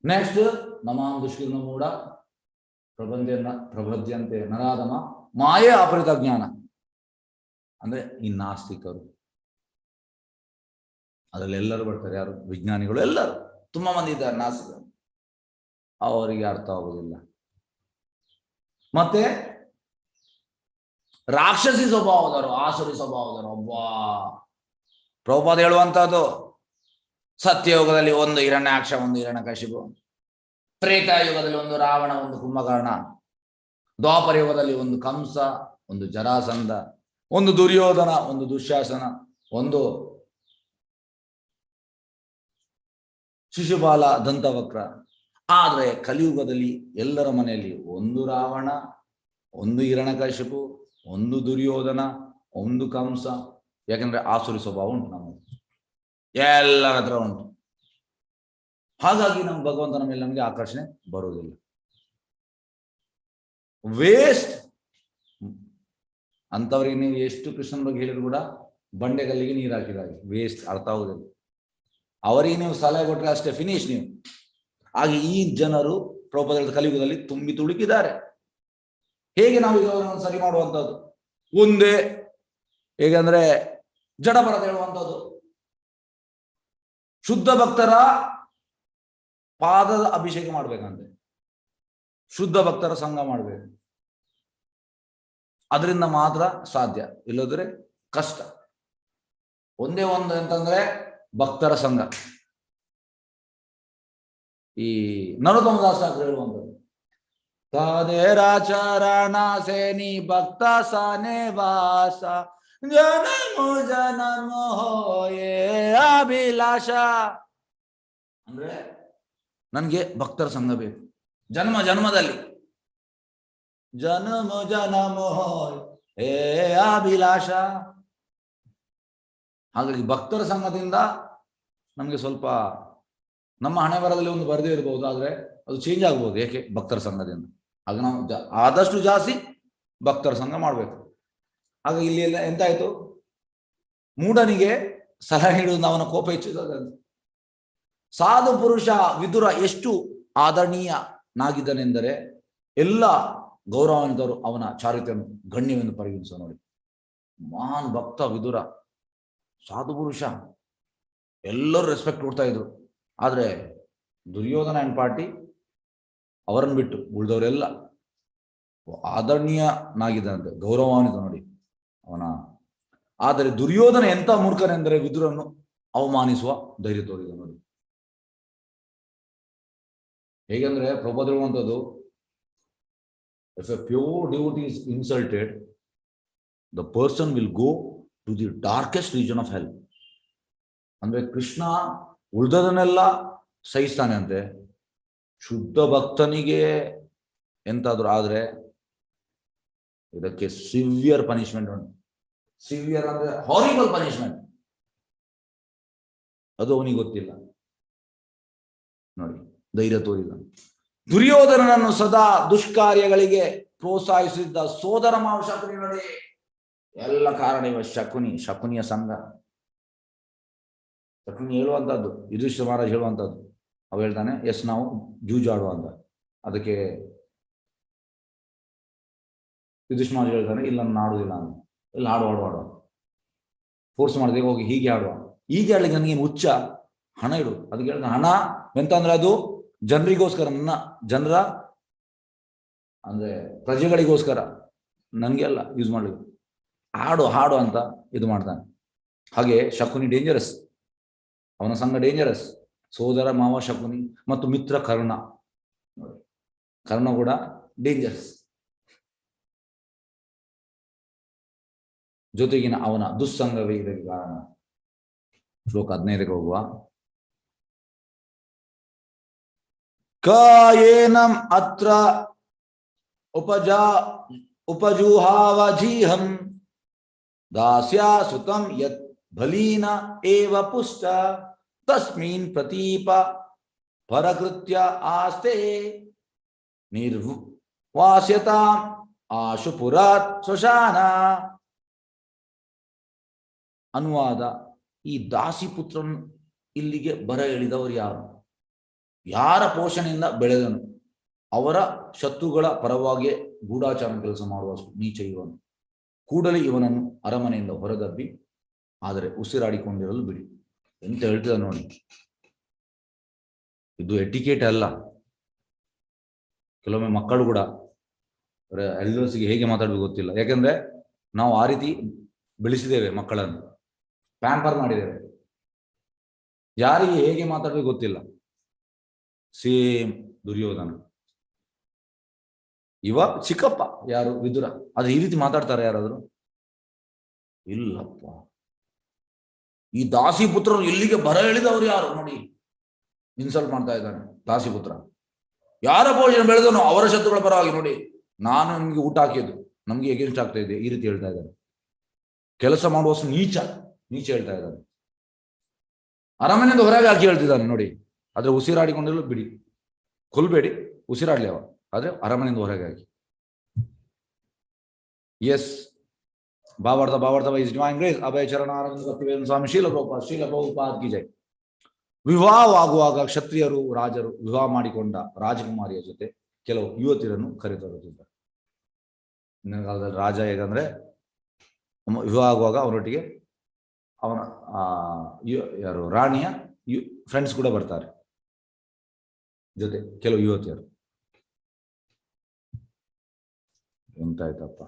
ನೆಕ್ಸ್ಟ್ ನಮಾಂ ದುಷ್ಕರ್ಮ ಮೂಢ ಪ್ರಬದ್ಯಂತೆ ನರಾಧಮ ಮಾಯೆ ಅಪರಿತ ಜ್ಞಾನ. ಅಂದ್ರೆ ಈ ನಾಸ್ತಿಕರು, ಅದರಲ್ಲಿ ಎಲ್ಲರೂ ಬರ್ತಾರೆ. ಯಾರು? ವಿಜ್ಞಾನಿಗಳು, ಎಲ್ಲರೂ ತುಂಬಾ ಮಂದಿ ಇದ್ದಾರೆ ನಾಸ್ತಿಕರು. ಅವರಿಗೆ ಅರ್ಥ ಆಗುದಿಲ್ಲ. ಮತ್ತೆ ರಾಕ್ಷಸಿ ಸ್ವಭಾವದವರು, ಆಸುರಿ ಸ್ವಭಾವದವರು. ಪ್ರಭುಪಾದ ಹೇಳುವಂತಹದ್ದು, ಸತ್ಯಯುಗದಲ್ಲಿ 1 ಹಿರಣ್ಯಾಕ್ಷ, 1 ಹಿರಣ್ಯಕಶಿಪು. ತ್ರೇತಾಯುಗದಲ್ಲಿ 1 ರಾವಣ, 1 ಕುಂಭಕರ್ಣ. ದ್ವಾಪರ ಯುಗದಲ್ಲಿ 1 ಕಂಸ, 1 ಜರಾಸಂಧ, 1 ದುರ್ಯೋಧನ, 1 ದುಶ್ಯಾಸನ, 1 ಶಿಶುಪಾಲ, ದಂತವಕ್ರ. ಆದರೆ ಕಲಿಯುಗದಲ್ಲಿ ಎಲ್ಲರ ಮನೆಯಲ್ಲಿ 1 ರಾವಣ, 1 ಹಿರಣ್ಯಕಶಿಪು, 1 ದುರ್ಯೋಧನ, 1 ಕಂಸ. ಯಾಕೆಂದ್ರೆ ಆಸುರಿ ಸ್ವಭಾವ ಉಂಟು ನಮಗೆ, ಎಲ್ಲರ ಹತ್ರ ಉಂಟು. ಹಾಗಾಗಿ ನಮ್ಮ ಭಗವಂತನ ಮೇಲೆ ನಮಗೆ ಆಕರ್ಷಣೆ ಬರುವುದಿಲ್ಲ. ವೇಸ್ಟ್ ಅಂತವರಿಗೆ ನೀವು ಎಷ್ಟು ಕೃಷ್ಣನ ಬಗ್ಗೆ ಹೇಳಿದ್ರು ಕೂಡ ಬಂಡೆಗಲ್ಲಿಗೆ ನೀರು ಹಾಕಿದಾಗೆ ವೇಸ್ಟ್, ಅರ್ಥ ಆಗುದಿಲ್ಲ. ಅವರಿಗೆ ನೀವು ಸಲಹೆ ಕೊಟ್ಟರೆ ಅಷ್ಟೇ, ಫಿನಿಶ್ ನೀವು. ಹಾಗೆ ಈ ಜನರು ಪ್ರಭುಪಾದ ಕಲಿಯುಗದಲ್ಲಿ ತುಂಬಿ ತುಳುಕಿದ್ದಾರೆ. ಹೇಗೆ ನಾವು ಈಗ ಸರಿ ಮಾಡುವಂಥದ್ದು? ಒಂದೇ ಹೇಗೆಂದ್ರೆ ಜಡಭರತ ಹೇಳುವಂಥದ್ದು, ಶುದ್ಧ ಭಕ್ತರ ಪಾದದ ಅಭಿಷೇಕ ಮಾಡ್ಬೇಕಂತೆ, ಶುದ್ಧ ಭಕ್ತರ ಸಂಘ ಮಾಡ್ಬೇಕು. ಅದರಿಂದ ಮಾತ್ರ ಸಾಧ್ಯ, ಇಲ್ಲದ್ರೆ ಕಷ್ಟ. ಒಂದೇ ಒಂದು ಅಂತಂದ್ರೆ ಭಕ್ತರ ಸಂಘ. ಈ ನರೋತ್ತಮ ದಾಸ ಹೇಳುವಂಥದ್ದು, ತದೇರಾಚರಣ ಸೇನಿ ಭಕ್ತ ಸನೆ ವಾಸ ಜನಮ ಜನಮ ಹೋಯೇ ಅಭಿಲಾಷ. ಅಂದ್ರೆ ನನ್ಗೆ ಭಕ್ತರ ಸಂಘ ಬೇಕು ಜನ್ಮ ಜನ್ಮದಲ್ಲಿ. ಜನಮ ಜನಮ ಹೋಯೇ ಅಭಿಲಾಷ. ಹಾಗಾಗಿ ಭಕ್ತರ ಸಂಘದಿಂದ ನಮಗೆ ಸ್ವಲ್ಪ ನಮ್ಮ ಹಣೆ ಬರದಲ್ಲಿ ಒಂದು ಬರದೇ ಇರಬಹುದು, ಆದ್ರೆ ಅದು ಚೇಂಜ್ ಆಗ್ಬೋದು. ಏಕೆ? ಭಕ್ತರ ಸಂಘದಿಂದ. ಆಗ ನಾವು ಆದಷ್ಟು ಜಾಸ್ತಿ ಭಕ್ತರ ಸಂಘ ಮಾಡಬೇಕು. ಆಗ ಇಲ್ಲಿ ಎಲ್ಲ ಎಂತಾಯ್ತು? ಮೂಢನಿಗೆ ಸಲಹೆ ನೀಡುವುದು ಅವನ ಕೋಪ ಹೆಚ್ಚಿದಾಗ. ಸಾಧು ಪುರುಷ ವಿದುರ ಎಷ್ಟು ಆದರಣೀಯನಾಗಿದ್ದನೆಂದರೆ ಎಲ್ಲ ಗೌರವಾನ್ವಿತರು ಅವನ ಚಾರಿತ್ರ್ಯವನ್ನು ಗಣ್ಯವೆಂದು ಪರಿಗಣಿಸುವ. ನೋಡಿ, ಮಹಾನ್ ಭಕ್ತ ವಿದುರ, ಸಾಧು ಪುರುಷ, ಎಲ್ಲರೂ ರೆಸ್ಪೆಕ್ಟ್ ಕೊಡ್ತಾ ಇದ್ರು. ಆದ್ರೆ ದುರ್ಯೋಧನ ಅಂಡ್ ಪಾರ್ಟಿ ಅವರನ್ನು ಬಿಟ್ಟು ಉಳಿದವರೆಲ್ಲ ಆದರಣೀಯನಾಗಿದ್ದಂತೆ, ಗೌರವಾನ್ವಿತ ನೋಡಿ ಅವನ. ಆದರೆ ದುರ್ಯೋಧನ ಎಂತ ಮೂರ್ಖನೆಂದರೆ ವಿದುರನ್ನು ಅವಮಾನಿಸುವ ಧೈರ್ಯ ತೋರಿದ ನೋಡಿ. ಹೇಗೆಂದ್ರೆ ಪ್ರಭುಪಾದ ಹೇಳುವಂಥದ್ದು, if a pure devotee is insulted, the person will go to the darkest region of hell. ಅಂದ್ರೆ ಕೃಷ್ಣ ಉಳಿದದನ್ನೆಲ್ಲ ಸಹಿಸ್ತಾನೆ ಅಂತೆ, ಶುದ್ಧ ಭಕ್ತನಿಗೆ ಎಂತಾದ್ರು ಆದ್ರೆ ಇದಕ್ಕೆ ಸಿವಿಯರ್ ಪನಿಷ್ಮೆಂಟ್ ಉಂಟು. ಸಿವಿಯರ್ ಅಂದ್ರೆ ಹಾರಿಬಲ್ ಪನಿಷ್ಮೆಂಟ್. ಅದು ಅವನಿಗೆ ಗೊತ್ತಿಲ್ಲ ನೋಡಿ, ಧೈರ್ಯ ತೋರಿದ. ದುರ್ಯೋಧನನನ್ನು ಸದಾ ದುಷ್ಕಾರ್ಯಗಳಿಗೆ ಪ್ರೋತ್ಸಾಹಿಸಿದ್ದ ಸೋದರ ಮಾವ ಶಕುನಿ ನೋಡಿ. ಎಲ್ಲ ಕಾರಣ ಇವ ಶಕುನಿಯ ಸಂಘ. ಶಕುನಿ ಹೇಳುವಂತದ್ದು, ಯುಧಿಷ್ಠಿರ ಮಹಾರಾಜ್ ಹೇಳುವಂತದ್ದು. ಅವ ಹೇಳ್ತಾನೆ, ಎಸ್ ನಾವು ಜೂಜಾಡುವ ಅಂತ. ಅದಕ್ಕೆ ಯುಧಿಷ್ಠಿರ ಮಹಾರಾಜ್ ಹೇಳ್ತಾನೆ, ಇಲ್ಲ ನಾನು ಆಡುವುದಿಲ್ಲ ಅಂತ. ಇಲ್ಲ ಆಡುವ ಫೋರ್ಸ್ ಮಾಡಿದೆ, ಹೋಗಿ ಹೀಗೆ ಆಡುವ. ಹೀಗೆ ಆಡ್ಲಿಕ್ಕೆ ನನಗೇನು ಹುಚ್ಚ? ಹಣ ಇಡು. ಅದಕ್ಕೆ ಹೇಳ್ತಾನೆ, ಹಣ ಎಂತ ಅಂದ್ರೆ ಅದು ಜನರಿಗೋಸ್ಕರ, ನನ್ನ ಜನರ ಅಂದ್ರೆ ಪ್ರಜೆಗಳಿಗೋಸ್ಕರ, ನನಗೆ ಅಲ್ಲ ಯೂಸ್ ಮಾಡ್ಲಿಕ್ಕೆ. ಹಾಡು ಅಂತ ಇದು ಮಾಡ್ತಾನೆ. ಹಾಗೆ ಶಕುನಿ ಡೇಂಜರಸ್, ಅವನ ಸಂಘ ಡೇಂಜರಸ್. ಸೋದರ ಮಾವ ಶಕುನಿ ಮತ್ತು ಮಿತ್ರ ಕರ್ಣ ಕೂಡ ಡೇಂಜರಸ್. ಜೊತೆಗಿನ ಅವನ ದುಸ್ಸಂಗವೇ ಇದಕ್ಕೆ ಕಾರಣ. ಶ್ಲೋಕ 15ಕ್ಕೆ ಹೋಗುವ. ಕಾಯೇನಂ ಅತ್ರ ಉಪಜುಹಾವಜೀಹಂ ದಾಸ್ಯಾ ಸುತಂ ಯತ್ ಬಲೀನ ಏವ ಪುಷ್ಟ ತಸ್ಮಿನ್ ಪ್ರತೀಪ ಪರಕೃತ್ಯ ಆಸ್ತೆ ನಿರ್ವಾಸ್ಯತಾಂ ಆಶುಪುರಾತ್ ಶ್ಮಶಾನ. ಅನುವಾದ: ಈ ದಾಸಿಪುತ್ರನು ಇಲ್ಲಿಗೆ ಬರ ಎಳಿದವರು ಯಾರು? ಯಾರ ಪೋಷಣೆಯಿಂದ ಬೆಳೆದನು? ಅವರ ಶತ್ರುಗಳ ಪರವಾಗಿ ಗೂಢಾಚಾರ ಕೆಲಸ ಮಾಡುವಷ್ಟು ನೀಚ ಇವನು. ಕೂಡಲೇ ಇವನನ್ನು ಅರಮನೆಯಿಂದ ಹೊರದಬ್ಬಿ, ಆದರೆ ಉಸಿರಾಡಿಕೊಂಡಿರಲು ಬಿಡಿ ಎಂತ ಹೇಳ್ತಿದ ನೋಡಿ. ಇದು ಎಟಿಕೇಟ್ ಅಲ್ಲ. ಕೆಲವೊಮ್ಮೆ ಮಕ್ಕಳು ಕೂಡ ಎಲ್ಡರ್ಸ್ಗೆ ಹೇಗೆ ಮಾತಾಡ್ಬೇಕು ಗೊತ್ತಿಲ್ಲ. ಯಾಕೆಂದ್ರೆ ನಾವು ಆ ರೀತಿ ಬೆಳೆಸಿದ್ದೇವೆ, ಮಕ್ಕಳನ್ನು ಪ್ಯಾಂಪರ್ ಮಾಡಿದ್ದೇವೆ. ಯಾರಿಗೆ ಹೇಗೆ ಮಾತಾಡ್ಬೇಕು ಗೊತ್ತಿಲ್ಲ. ಸೇಮ್ ದುರ್ಯೋಧನ. ಇವ ಚಿಕ್ಕಪ್ಪ ಯಾರು? ವಿದುರ. ಅದು ಈ ರೀತಿ ಮಾತಾಡ್ತಾರೆ ಯಾರಾದ್ರು? ಇಲ್ಲಪ್ಪ. ಈ ದಾಸಿಪುತ್ರರು ಇಲ್ಲಿಗೆ ಬರ ಎಳಿದವರು ಯಾರು ನೋಡಿ. ಇನ್ಸಲ್ಟ್ ಮಾಡ್ತಾ ಇದ್ದಾನೆ ದಾಸಿಪುತ್ರ. ಯಾರ ಭೋಜನ ಬೆಳೆದನು ಅವರ ಶತ್ರುಗಳ ಪರವಾಗಿ ನೋಡಿ. ನಾನು ನಿಮ್ಗೆ ಊಟ ಹಾಕಿದ್ದು, ನಮ್ಗೆ ಎಗೇನ್ಸ್ಟ್ ಆಗ್ತಾ ಇದೆ, ಈ ರೀತಿ ಹೇಳ್ತಾ ಇದ್ದಾನೆ. ಕೆಲಸ ಮಾಡುವಷ್ಟು ನೀಚ ಹೇಳ್ತಾ ಇದ್ದಾನೆ. ಅರಮನೆಯಿಂದ ಹೊರಗೆ ಹಾಕಿ ಹೇಳ್ತಿದ್ದಾನೆ ನೋಡಿ. ಆದ್ರೆ ಉಸಿರಾಡಿಕೊಂಡಿರಲು ಬಿಡಿ, ಕೊಲ್ಬೇಡಿ, ಉಸಿರಾಡ್ಲಿ ಅವ, ಆದ್ರೆ ಅರಮನೆಯಿಂದ ಹೊರಗೆ ಹಾಕಿ. ಎಸ್, ಭಾವಾರ್ಥ ವೈಸ್ ಡಿವೈನ್ ಗ್ರೇಸ್ ಅಭಯ ಚರಣಾರವಿಂದ ಭಕ್ತಿವೇದಾಂತ ಸ್ವಾಮಿ ಶೀಲ ಪ್ರಭುಪಾದ್ ಕಿ ಜೈ. ವಿವಾಹವಾಗುವಾಗ ಕ್ಷತ್ರಿಯರು ರಾಜರು ವಿವಾಹ ಮಾಡಿಕೊಂಡ ರಾಜಕುಮಾರಿಯ ಜೊತೆ ಕೆಲವು ಯುವತಿಯರನ್ನು ಕರೆತರುತ್ತಿದ್ದಾರೆ. ಇಂದಿನ ಕಾಲದಲ್ಲಿ ರಾಜ ಹೇಗಂದ್ರೆ ವಿವಾಹ ಆಗುವಾಗ ಅವರೊಟ್ಟಿಗೆ ಅವನ ಯಾರು ರಾಣಿಯ ಫ್ರೆಂಡ್ಸ್ ಕೂಡ ಬರ್ತಾರೆ ಜೊತೆ, ಕೆಲವು ಯುವತಿಯರು. ಎಂತಾಯ್ತಪ್ಪ,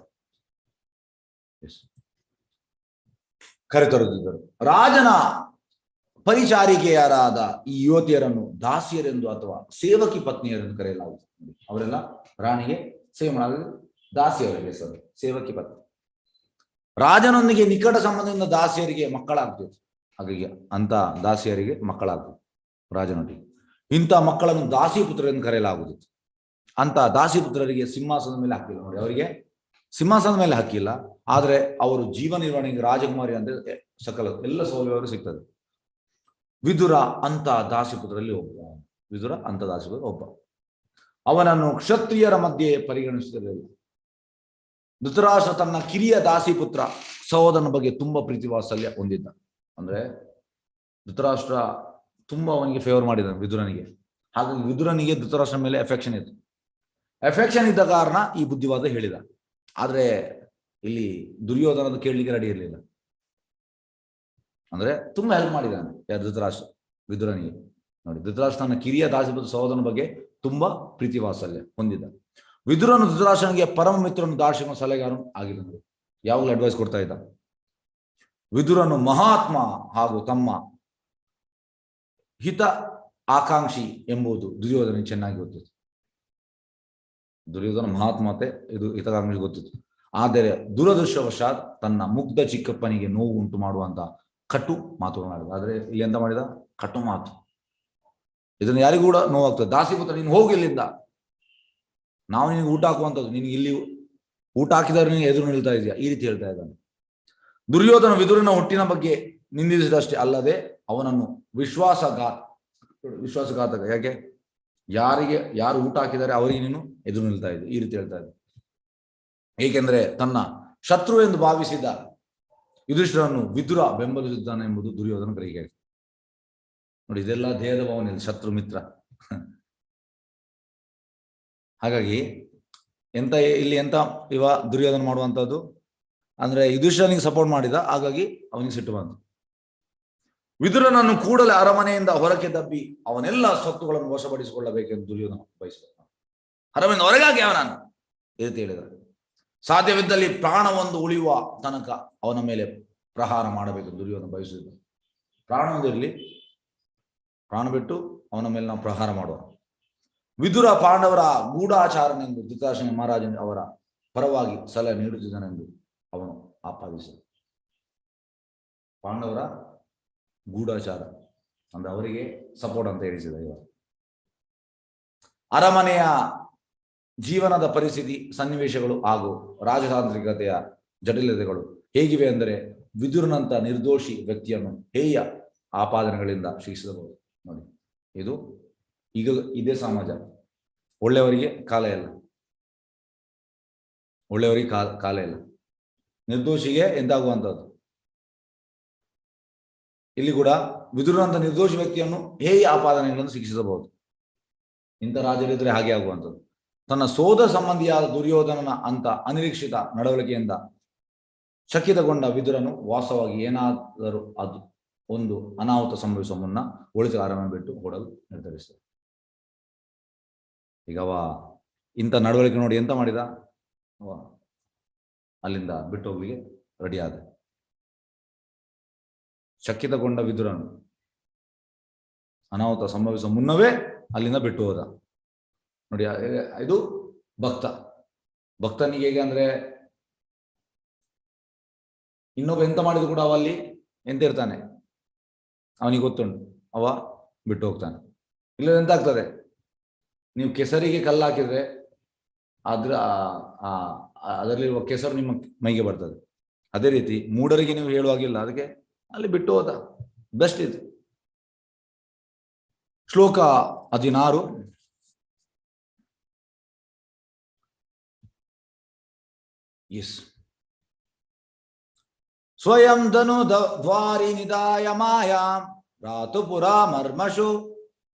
ಕರೆತರುತ್ತಿದ್ದರು. ರಾಜನ ಪರಿಚಾರಿಕೆಯರಾದ ಈ ಯುವತಿಯರನ್ನು ದಾಸಿಯರೆಂದು ಅಥವಾ ಸೇವಕಿ ಪತ್ನಿಯರೆಂದು ಕರೆಯಲಾಗುತ್ತದೆ. ಅವರೆಲ್ಲ ರಾಣಿಗೆ ಸೇವೆ ಮಾಡಲು ದಾಸಿಯವರಿಗೆ ಹೆಸರು ಸೇವಕಿ ಪತ್ನಿ. ರಾಜನೊಂದಿಗೆ ನಿಕಟ ಸಂಬಂಧದಿಂದ ದಾಸಿಯರಿಗೆ ಮಕ್ಕಳಾಗ್ತಿತ್ತು. ಹಾಗಾಗಿ ಅಂತ ದಾಸಿಯರಿಗೆ ಮಕ್ಕಳಾಗ್ತಿತ್ತು ರಾಜನೊಂದಿಗೆ. ಇಂಥ ಮಕ್ಕಳನ್ನು ದಾಸಿ ಪುತ್ರರೆಂದು ಕರೆಯಲಾಗುತ್ತಿತ್ತು. ಅಂತ ದಾಸಿ ಪುತ್ರರಿಗೆ ಸಿಂಹಾಸನದ ಮೇಲೆ ಹಕ್ಕಿಲ್ಲ. ನೋಡಿ, ಅವರಿಗೆ ಸಿಂಹಾಸನದ ಮೇಲೆ ಹಕ್ಕಿಲ್ಲ, ಆದರೆ ಅವರು ಜೀವ ನಿರ್ವಹಣೆಗೆ ರಾಜಕುಮಾರಿ ಅಂದ್ರೆ ಸಕಲ ಎಲ್ಲ ಸೌಲಭ್ಯಗಳು ಸಿಗ್ತದೆ. ವಿದುರ ಅಂತ ದಾಸಿಪುತ್ರರಲ್ಲಿ ಒಬ್ಬ. ವಿದುರ ಅಂತ ದಾಸಿಪುತ್ರ ಒಬ್ಬ. ಅವನನ್ನು ಕ್ಷತ್ರಿಯರ ಮಧ್ಯೆ ಪರಿಗಣಿಸುತ್ತಿರಲಿಲ್ಲ. ಧೃತರಾಷ್ಟ್ರ ತನ್ನ ಕಿರಿಯ ದಾಸಿಪುತ್ರ ಸಹೋದರನ ಬಗ್ಗೆ ತುಂಬಾ ಪ್ರೀತಿ ವಾತ್ಸಲ್ಯ ಹೊಂದಿದ್ದ. ಅಂದ್ರೆ ಧೃತರಾಷ್ಟ್ರ ತುಂಬಾ ಅವನಿಗೆ ಫೇವರ್ ಮಾಡಿದ ವಿದುರನಿಗೆ. ಹಾಗಾಗಿ ವಿದುರನಿಗೆ ಧೃತರಾಷ್ಟ್ರ ಮೇಲೆ ಎಫೆಕ್ಷನ್ ಇತ್ತು. ಎಫೆಕ್ಷನ್ ಇದ್ದ ಕಾರಣ ಈ ಬುದ್ಧಿವಾದ ಹೇಳಿದ. ಆದ್ರೆ ಇಲ್ಲಿ ದುರ್ಯೋಧನದ ಕೇಳಲಿಕ್ಕೆ ರೆಡಿ ಇರಲಿಲ್ಲ. ಅಂದ್ರೆ ತುಂಬಾ ಹೆಲ್ಪ್ ಮಾಡಿದ್ದಾನೆ ಯಾರು? ಧೃತರಾಷ್ಟ್ರ ವಿದುರನಿಗೆ. ನೋಡಿ, ಧೃತರಾಷ್ಟ್ರ ತನ್ನ ಕಿರಿಯ ದಾಸಿಪುತ್ರ ಸಹೋದರನ ಬಗ್ಗೆ ತುಂಬಾ ಪ್ರೀತಿ ವಾತ್ಸಲ್ಯ ಹೊಂದಿದ್ದ. ವಿದುರನು ಧೃತರಾಷ್ಟ್ರನಿಗೆ ಪರಮ ಮಿತ್ರನು, ದಾರ್ಶನಿಕ ಸಲಹೆಗಾರನು ಆಗಿದ್ದನು. ಯಾವಾಗಲೂ ಅಡ್ವೈಸ್ ಕೊಡ್ತಾ ಇದ್ದ. ವಿದುರನು ಮಹಾತ್ಮ ಹಾಗೂ ತಮ್ಮ ಹಿತ ಆಕಾಂಕ್ಷಿ ಎಂಬುದು ದುರ್ಯೋಧನಿಗೆ ಚೆನ್ನಾಗಿ ಗೊತ್ತಿತ್ತು. ದುರ್ಯೋಧನ ಮಹಾತ್ಮತೆ, ಇದು ಹಿತಾಕಾಂಕ್ಷಿ ಗೊತ್ತಿತ್ತು. ಆದರೆ ದುರದೃಷ್ಟವಶಾತ್ ತನ್ನ ಮುಗ್ಧ ಚಿಕ್ಕಪ್ಪನಿಗೆ ನೋವು ಉಂಟು ಮಾಡುವಂತ ಕಟು ಮಾತುಗಳನ್ನಾಡಿದ. ಆದ್ರೆ ಇಲ್ಲಿ ಎಂತ ಮಾಡಿದ? ಕಟು ಮಾತು. ಇದನ್ನು ಯಾರಿಗೂ ಕೂಡ ನೋವಾಗ್ತದೆ. ದಾಸಿಪುತ್ರ, ನೀನು ಹೋಗಿ ಇಲ್ಲಿಂದ, ನಾವು ನಿನಗೆ ಊಟ ಹಾಕುವಂಥದ್ದು, ನಿನಗೆ ಇಲ್ಲಿ ಊಟ ಹಾಕಿದವರು ನೀನು ಎದುರು ನಿಲ್ತಾ ಇದೆಯಾ? ಈ ರೀತಿ ಹೇಳ್ತಾ ಇದ್ದಾನೆ. ದುರ್ಯೋಧನ ವಿದುರನ ಹುಟ್ಟಿನ ಬಗ್ಗೆ ನಿಂದಿಸಿದಷ್ಟೇ ಅಲ್ಲದೆ ಅವನನ್ನು ವಿಶ್ವಾಸಘಾತಕ, ಯಾಕೆ ಯಾರು ಊಟ ಹಾಕಿದ್ದಾರೆ ಅವರಿಗೆ ನೀನು ಎದುರು ನಿಲ್ತಾ ಇದ್ದೆ, ಈ ರೀತಿ ಹೇಳ್ತಾ ಇದ್ದ. ಏಕೆಂದ್ರೆ ತನ್ನ ಶತ್ರು ಎಂದು ಭಾವಿಸಿದ ಯುಧಿಷ್ಠಿರನ್ನು ವಿದುರ ಬೆಂಬಲಿಸಿದ್ದಾನೆ ಎಂಬುದು ದುರ್ಯೋಧನ ಗ್ರಹಿಕೆ. ನೋಡಿ, ಇದೆಲ್ಲ ದೇಹದ ಭಾವನೆ, ಶತ್ರು ಮಿತ್ರ. ಹಾಗಾಗಿ ಇಲ್ಲಿ ಎಂತ ದುರ್ಯೋಧನ ಮಾಡುವಂತದ್ದು ಅಂದ್ರೆ ಯುಧಿಷ್ಠಿರನಿಗೆ ಸಪೋರ್ಟ್ ಮಾಡಿದ. ಹಾಗಾಗಿ ಅವನಿಗೆ ಸಿಟ್ಟು ಬಂತು. ವಿದುರನನ್ನು ಕೂಡಲೇ ಅರಮನೆಯಿಂದ ಹೊರಕ್ಕೆ ದಬ್ಬಿ ಅವನೆಲ್ಲ ಸ್ವತ್ತುಗಳನ್ನು ವಶಪಡಿಸಿಕೊಳ್ಳಬೇಕೆಂದು ದುರ್ಯೋಧನ ಬಯಸಿದ. ಅರಮನೆಯಿಂದ ಹೊರಗಾಗಿ ಅವನನ್ನು ಈ ರೀತಿ ಹೇಳಿದ. ಸಾಧ್ಯವಿದ್ದಲ್ಲಿ ಪ್ರಾಣವೊಂದು ಉಳಿಯುವ ತನಕ ಅವನ ಮೇಲೆ ಪ್ರಹಾರ ಮಾಡಬೇಕೆಂದು ದುರ್ಯೋಧನ ಬಯಸಿದ. ಪ್ರಾಣ ಒಂದಿರಲಿ, ಪ್ರಾಣ ಬಿಟ್ಟು ಅವನ ಮೇಲೆ ನಾವು ಪ್ರಹಾರ ಮಾಡುವ. ವಿದುರ ಪಾಂಡವರ ಗೂಢಾಚಾರನೆಂದು ಧೃತರಾಷ್ಟ್ರ ಮಹಾರಾಜನ ಅವರ ಪರವಾಗಿ ಸಲಹೆ ನೀಡುತ್ತಿದ್ದನೆಂದು ಅವನು ಆಪಾದಿಸಿದ. ಪಾಂಡವರ ಗೂಢಾಚಾರ ಅಂದ್ರೆ ಅವರಿಗೆ ಸಪೋರ್ಟ್ ಅಂತ ಹೇಳಿಸಿದ. ಇವರು ಅರಮನೆಯ ಜೀವನದ ಪರಿಸ್ಥಿತಿ, ಸನ್ನಿವೇಶಗಳು ಹಾಗೂ ರಾಜತಾಂತ್ರಿಕತೆಯ ಜಟಿಲತೆಗಳು ಹೇಗಿವೆ ಅಂದರೆ ವಿದುರನಂತ ನಿರ್ದೋಷಿ ವ್ಯಕ್ತಿಯನ್ನು ಹೇಯ ಆಪಾದನೆಗಳಿಂದ ಶಿಕ್ಷಿಸಬಹುದು. ನೋಡಿ, ಇದು ಈಗ ಇದೇ ಸಮಾಜ. ಒಳ್ಳೆಯವರಿಗೆ ಕಾಲ ಇಲ್ಲ, ಒಳ್ಳೆಯವರಿಗೆ ಕಾಲ ಇಲ್ಲ, ನಿರ್ದೋಷಿಗೆ ಎಂತಾಗುವಂಥದ್ದು. ಇಲ್ಲಿ ಕೂಡ ವಿದುರನಂತ ನಿರ್ದೋಷಿ ವ್ಯಕ್ತಿಯನ್ನು ಹೇಯ ಆಪಾದನೆಗಳನ್ನು ಶಿಕ್ಷಿಸಬಹುದು. ಇಂಥ ರಾಜರಿದ್ರೆ ಹಾಗೆ ಆಗುವಂಥದ್ದು. ತನ್ನ ಸೋದರ ಸಂಬಂಧಿಯಾದ ದುರ್ಯೋಧನನ ಅಂತ ಅನಿರೀಕ್ಷಿತ ನಡವಳಿಕೆಯಿಂದ ಚಕಿತಗೊಂಡ ವಿದುರನು ವಾಸ್ತವವಾಗಿ ಏನಾದರೂ ಅದು ಒಂದು ಅನಾಹುತ ಸಂಭವಿಸುವ ಮುನ್ನ ಒಳಿತ ಅರಮನೆ ಬಿಟ್ಟು ಓಡಲು ನಿರ್ಧರಿಸಿದ. ಈಗ ಇಂಥ ನಡವಳಿಕೆ ನೋಡಿ ಎಂತ ಮಾಡಿದ? ಅಲ್ಲಿಂದ ಬಿಟ್ಟು ಹೋಗ್ಲಿಕ್ಕೆ ರೆಡಿ ಆದ. ಚಕಿತಗೊಂಡ ವಿದುರನು ಅನಾಹುತ ಸಂಭವಿಸುವ ಮುನ್ನವೇ ಅಲ್ಲಿಂದ ಬಿಟ್ಟು ಹೋದ. ನೋಡಿ, ಇದು ಭಕ್ತನಿಗೆ ಹೇಗೆ ಅಂದ್ರೆ ಇನ್ನೊಬ್ಬ ಎಂತ ಮಾಡಿದ್ರು ಕೂಡ ಅವಲ್ಲಿ ಎಂತ ಇರ್ತಾನೆ, ಅವನಿಗೆ ಗೊತ್ತುಂಟು, ಅವ ಬಿಟ್ಟು ಹೋಗ್ತಾನೆ. ಇಲ್ಲ ಎಂತ ಆಗ್ತದೆ, ನೀವು ಕೆಸರಿಗೆ ಕಲ್ಲು ಹಾಕಿದ್ರೆ ಅದರಲ್ಲಿರುವ ಕೆಸರು ನಿಮ್ಮ ಮೈಗೆ ಬರ್ತದೆ. ಅದೇ ರೀತಿ ಮೂಢರಿಗೆ ನೀವು ಹೇಳುವಾಗಿಲ್ಲ, ಅದಕ್ಕೆ ಅಲ್ಲಿ ಬಿಟ್ಟು ಹೋದ. ಬೆಸ್ಟ್ ಇದು. ಶ್ಲೋಕ 16. ಎಸ್. ಸ್ವಯಂ ಧನು ದ್ವಾರಿ ನಿದಾಯ ಮಾಯಾಂ ರಾತುಪುರ ಮರ್ಮಶು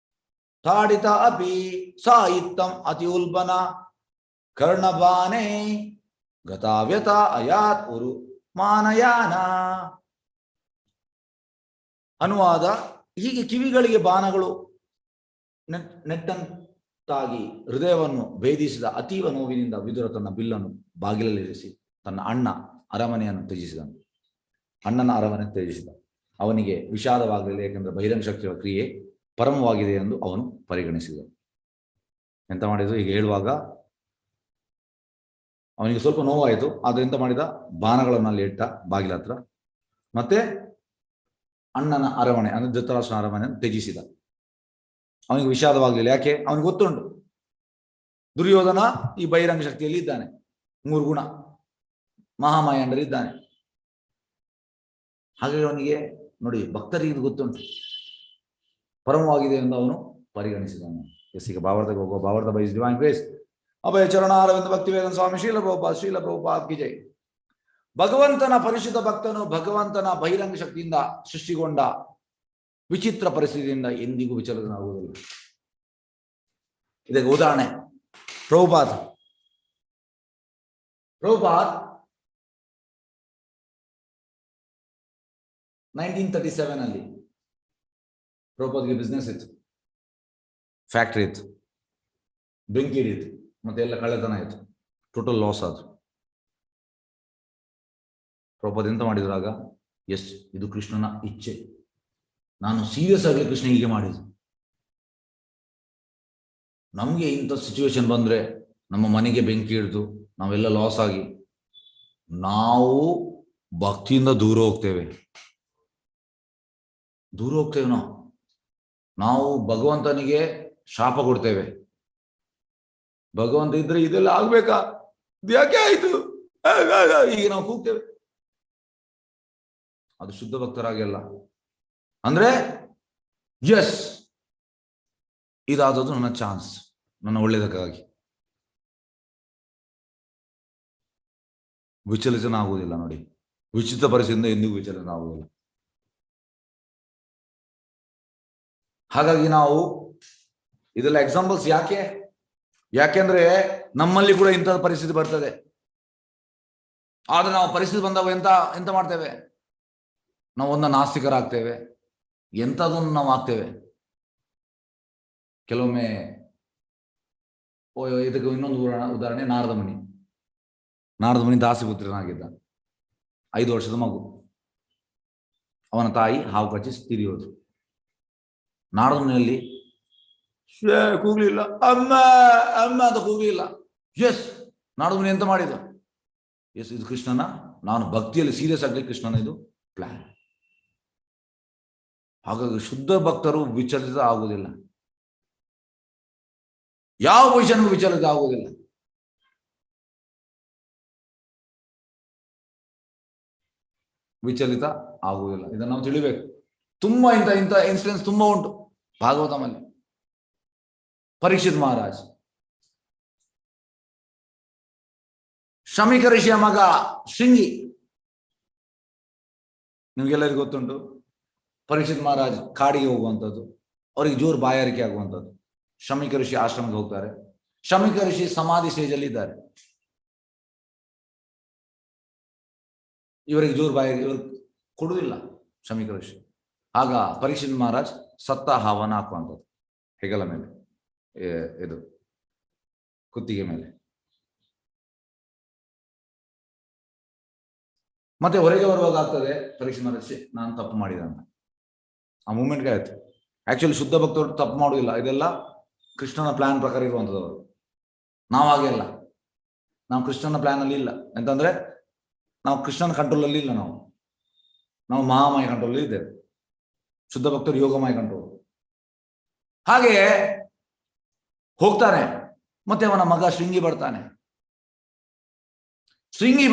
ತಾಡಿತ ಅಪಿ ಸಾಯಿತ್ತಂ ಅತಿ ಉಲ್ಬನ ಕರ್ಣಬಾನೆ ಗತಾವ್ಯತ ಅಯಾತ್ ಉರು ಮಾನಯಾನ. ಅನುವಾದ: ಹೀಗೆ ಕಿವಿಗಳಿಗೆ ಬಾಣಗಳು ನೆಟ್ಟಂತಾಗಿ ಹೃದಯವನ್ನು ಭೇದಿಸಿದ ಅತೀವ ನೋವಿನಿಂದ ವಿದುರ ತನ್ನ ಬಿಲ್ಲನ್ನು ಬಾಗಿಲಲ್ಲಿರಿಸಿ ತನ್ನ ಅಣ್ಣನ ಅರಮನೆ ತ್ಯಜಿಸಿದ. ಅವನಿಗೆ ವಿಷಾದವಾಗಲಿಲ್ಲ, ಯಾಕೆಂದರೆ ಬಹಿರಂಗ ಶಕ್ತಿಯ ಕ್ರಿಯೆ ಪರಮವಾಗಿದೆ ಎಂದು ಅವನು ಪರಿಗಣಿಸಿದ. ಎಂತ ಮಾಡಿದ್ರು ಈಗ ಹೇಳುವಾಗ ಅವನಿಗೆ ಸ್ವಲ್ಪ ನೋವಾಯಿತು. ಆದ್ರೆ ಎಂತ ಮಾಡಿದ, ಬಾಣಗಳನ್ನು ಅಲ್ಲಿ ಇಟ್ಟ ಬಾಗಿಲ ಹತ್ರ, ಮತ್ತೆ ಅಣ್ಣನ ಅರಮನೆ ಅಂದ್ರೆ ಧೃತರಾಷ್ಟ್ರನ ಅರಮನೆಯನ್ನು ತ್ಯಜಿಸಿದ. ಅವನಿಗೆ ವಿಷಾದವಾಗಲಿಲ್ಲ. ಯಾಕೆ? ಅವನಿಗೆ ಗೊತ್ತುಂಟು ದುರ್ಯೋಧನ ಈ ಬಹಿರಂಗ ಶಕ್ತಿಯಲ್ಲಿ ಇದ್ದಾನೆ, 3 ಗುಣ ಮಹಾಮಾಯಾಂಡರಿದ್ದಾನೆ. ಹಾಗಾಗಿ ಅವನಿಗೆ ನೋಡಿ, ಭಕ್ತರಿಗೆ ಇದು ಗೊತ್ತುಂಟು, ಪರಮವಾಗಿದೆ ಎಂದು ಅವನು ಪರಿಗಣಿಸಿದನು. ಈಗ ಭಾವಾರ್ಥಕ್ಕೆ ಹೋಗುವ. ಭಾವಾರ್ಥ ಬೈ ಡಿವೈನ್ ಗ್ರೇಸ್ ಅಭಯ ಚರಣಾರವಿಂದ ಭಕ್ತಿವೇದಾಂತ ಸ್ವಾಮಿ ಶ್ರೀಲ ಪ್ರಭುಪಾದ್ ಕಿ ಜೈ. ಭಗವಂತನ ಪರಿಶುದ್ಧ ಭಕ್ತನು ಭಗವಂತನ ಬಹಿರಂಗ ಶಕ್ತಿಯಿಂದ ಸೃಷ್ಟಿಗೊಂಡ ವಿಚಿತ್ರ ಪರಿಸ್ಥಿತಿಯಿಂದ ಎಂದಿಗೂ ವಿಚಲಿತನಾಗುವುದಿಲ್ಲ. ಇದಕ್ಕೆ ಉದಾಹರಣೆ ಪ್ರಭುಪಾದ್ 1937 ಅಲ್ಲಿ ಪ್ರಭುಪಾದ್ಗೆ ಬಿಸ್ನೆಸ್ ಇತ್ತು, ಫ್ಯಾಕ್ಟ್ರಿ ಇತ್ತು, ಬೆಂಕಿ ಹಿಡಿಯಿತು, ಮತ್ತೆ ಎಲ್ಲ ಕಳ್ಳತನ ಆಯಿತು, ಟೋಟಲ್ ಲಾಸ್ ಆದ್ರು. ಪ್ರಭುಪಾದ್ ಎಂತ ಮಾಡಿದ್ರಾಗ, ಎಸ್ ಇದು ಕೃಷ್ಣನ ಇಚ್ಛೆ, ನಾನು ಸೀರಿಯಸ್ ಆಗಲಿ ಕೃಷ್ಣ ಹೀಗೆ ಮಾಡಿದ್ರು. ನಮಗೆ ಇಂಥ ಸಿಚುವೇಶನ್ ಬಂದ್ರೆ, ನಮ್ಮ ಮನೆಗೆ ಬೆಂಕಿ ಹಿಡಿದು ನಾವೆಲ್ಲ ಲಾಸ್ ಆಗಿ ನಾವು ಭಕ್ತಿಯಿಂದ ದೂರ ಹೋಗ್ತೇವೆ. ನಾವು ಭಗವಂತನಿಗೆ ಶಾಪ ಕೊಡ್ತೇವೆ. ಭಗವಂತ ಇದ್ರೆ ಇದೆಲ್ಲ ಆಗ್ಬೇಕಾ, ಯಾಕೆ ಆಯ್ತು ಈಗ ನಾವು ಕೂಗ್ತೇವೆ. ಅದು ಶುದ್ಧ ಭಕ್ತರಾಗಿಲ್ಲ. ಅಂದ್ರೆ ಎಸ್ ಇದಾದದ್ದು ನನ್ನ ಚಾನ್ಸ್, ನನ್ನ ಒಳ್ಳೆಯದಕ್ಕಾಗಿ. ವಿಚಲಿತನ ಆಗುವುದಿಲ್ಲ ನೋಡಿ, ವಿಚಿತ್ರ ಪರಿಸ್ಥಿತಿಯಿಂದ ಎಂದಿಗೂ ವಿಚಲಿತನ ಆಗುವುದಿಲ್ಲ. ಹಾಗಾಗಿ ನಾವು ಇದೆಲ್ಲ ಎಕ್ಸಾಂಪಲ್ಸ್ ಯಾಕೆಂದ್ರೆ ನಮ್ಮಲ್ಲಿ ಕೂಡ ಇಂಥ ಪರಿಸ್ಥಿತಿ ಬರ್ತದೆ. ಆದ್ರೆ ನಾವು ಪರಿಸ್ಥಿತಿ ಬಂದಾಗ ಎಂತ ಮಾಡ್ತೇವೆ, ನಾವು ನಾಸ್ತಿಕರಾಗ್ತೇವೆ, ಎಂಥದನ್ನು ನಾವು ಆಗ್ತೇವೆ. ಕೆಲವೊಮ್ಮೆ ಇದಕ್ಕೆ ಇನ್ನೊಂದು ಉದಾಹರಣೆ, ನಾರದ ಮುನಿ ದಾಸಿಪುತ್ರನಾಗಿದ್ದ, 5 ವರ್ಷದ ಮಗು. ಅವನ ತಾಯಿ ಹಾವು ಕಚ್ಚಿ ತೀರಿಯೋದು. ನಾರದ ಮುನಿಯಲ್ಲಿ ಕೂಗ್ಲಿಲ್ಲ, ಅಮ್ಮ ಅಮ್ಮ ಅಂತ ಕೂಗ್ಲಿಲ್ಲ. ಎಸ್ ನಾರದ ಮುನಿ ಎಂತ ಮಾಡಿದ, ಎಸ್ ಇದು ಕೃಷ್ಣನ, ನಾನು ಭಕ್ತಿಯಲ್ಲಿ ಸೀರಿಯಸ್ ಆಗಲಿ ಕೃಷ್ಣನ ಇದು ಪ್ಲಾನ್. ಹಾಗಾಗಿ ಶುದ್ಧ ಭಕ್ತರು ವಿಚಲಿತ ಆಗುವುದಿಲ್ಲ, ಯಾವ ಪೊಸಿಷನ್ಗೂ ವಿಚಲಿತ ಆಗುವುದಿಲ್ಲ. ಇದನ್ನು ನಾವು ತಿಳಿಬೇಕು. ತುಂಬಾ ಇಂಥ ಇನ್ಸಿಡೆನ್ಸ್ ತುಂಬಾ ಉಂಟು ಭಾಗವತಮಲ್ಲಿ. ಪರೀಕ್ಷಿತ್ ಮಹಾರಾಜ್, ಶಮಿಕ ಋಷಿಯ ಮಗ ಶೃಂಗಿ, ನಿಮ್ಗೆಲ್ಲರಿಗೂ ಗೊತ್ತುಂಟು. ಪರೀಕ್ಷಿತ್ ಮಹಾರಾಜ್ ಕಾಡಿಗೆ ಹೋಗುವಂಥದ್ದು, ಅವರಿಗೆ ಜೋರು ಬಾಯಾರಿಕೆ ಆಗುವಂಥದ್ದು. ಶಮಿಕ ಋಷಿ ಆಶ್ರಮಕ್ಕೆ ಹೋಗ್ತಾರೆ. ಶಮಿಕ ಋಷಿ ಸಮಾಧಿ ಸ್ಟೇಜಲ್ಲಿ ಇದ್ದಾರೆ. ಇವರಿಗೆ ಜೋರು ಬಾಯಾರಿಕೆ, ಇವರು ಕೊಡುವುದಿಲ್ಲ ಶಮಿಕ ಋಷಿ. ಆಗ ಪರೀಕ್ಷಿತ್ ಮಹಾರಾಜ್ ಸತ್ತ ಹಾವನ್ನ ಹಾಕುವಂಥದ್ದು ಹೆಗಲ ಮೇಲೆ, ಇದು ಕುತ್ತಿಗೆ ಮೇಲೆ. ಮತ್ತೆ ಹೊರಗೆ ಬರುವಾಗ ಆಗ್ತದೆ ಪರೀಕ್ಷಿತ್ ಮಹಾರಾಜ್ ನಾನು ತಪ್ಪು ಮಾಡಿದೆ ಅಂತ. ಆ ಮೂಮೆಂಟ್ಗೆ ಆಯ್ತು. ಆಕ್ಚುಲಿ ಶುದ್ಧ ಭಕ್ತರು ತಪ್ಪು ಮಾಡುವುದಿಲ್ಲ, ಇದೆಲ್ಲ ಕೃಷ್ಣನ ಪ್ಲಾನ್ ಪ್ರಕಾರ ಇರುವಂಥದ್ದು. ನಾವು ಹಾಗೆ ಅಲ್ಲ, ನಾವು ಕೃಷ್ಣನ ಪ್ಲಾನ್ ಅಲ್ಲಿ ಇಲ್ಲ. ಎಂತಂದ್ರೆ ನಾವು ಕೃಷ್ಣನ ಕಂಟ್ರೋಲ್ ಅಲ್ಲಿ ಇಲ್ಲ, ನಾವು ಮಹಾಮಾಯ ಕಂಟ್ರೋಲ್ ಅಲ್ಲಿ ಇದ್ದೇವೆ. ಶುದ್ಧ ಭಕ್ತರು ಯೋಗಮಾಯ ಕಂಟ್ರೋಲ್. ಹಾಗೆ ಹೋಗ್ತಾನೆ. ಮತ್ತೆ ಅವನ ಮಗ ಶೃಂಗಿ ಬರ್ತಾನೆ. ಶೃಂಗಿ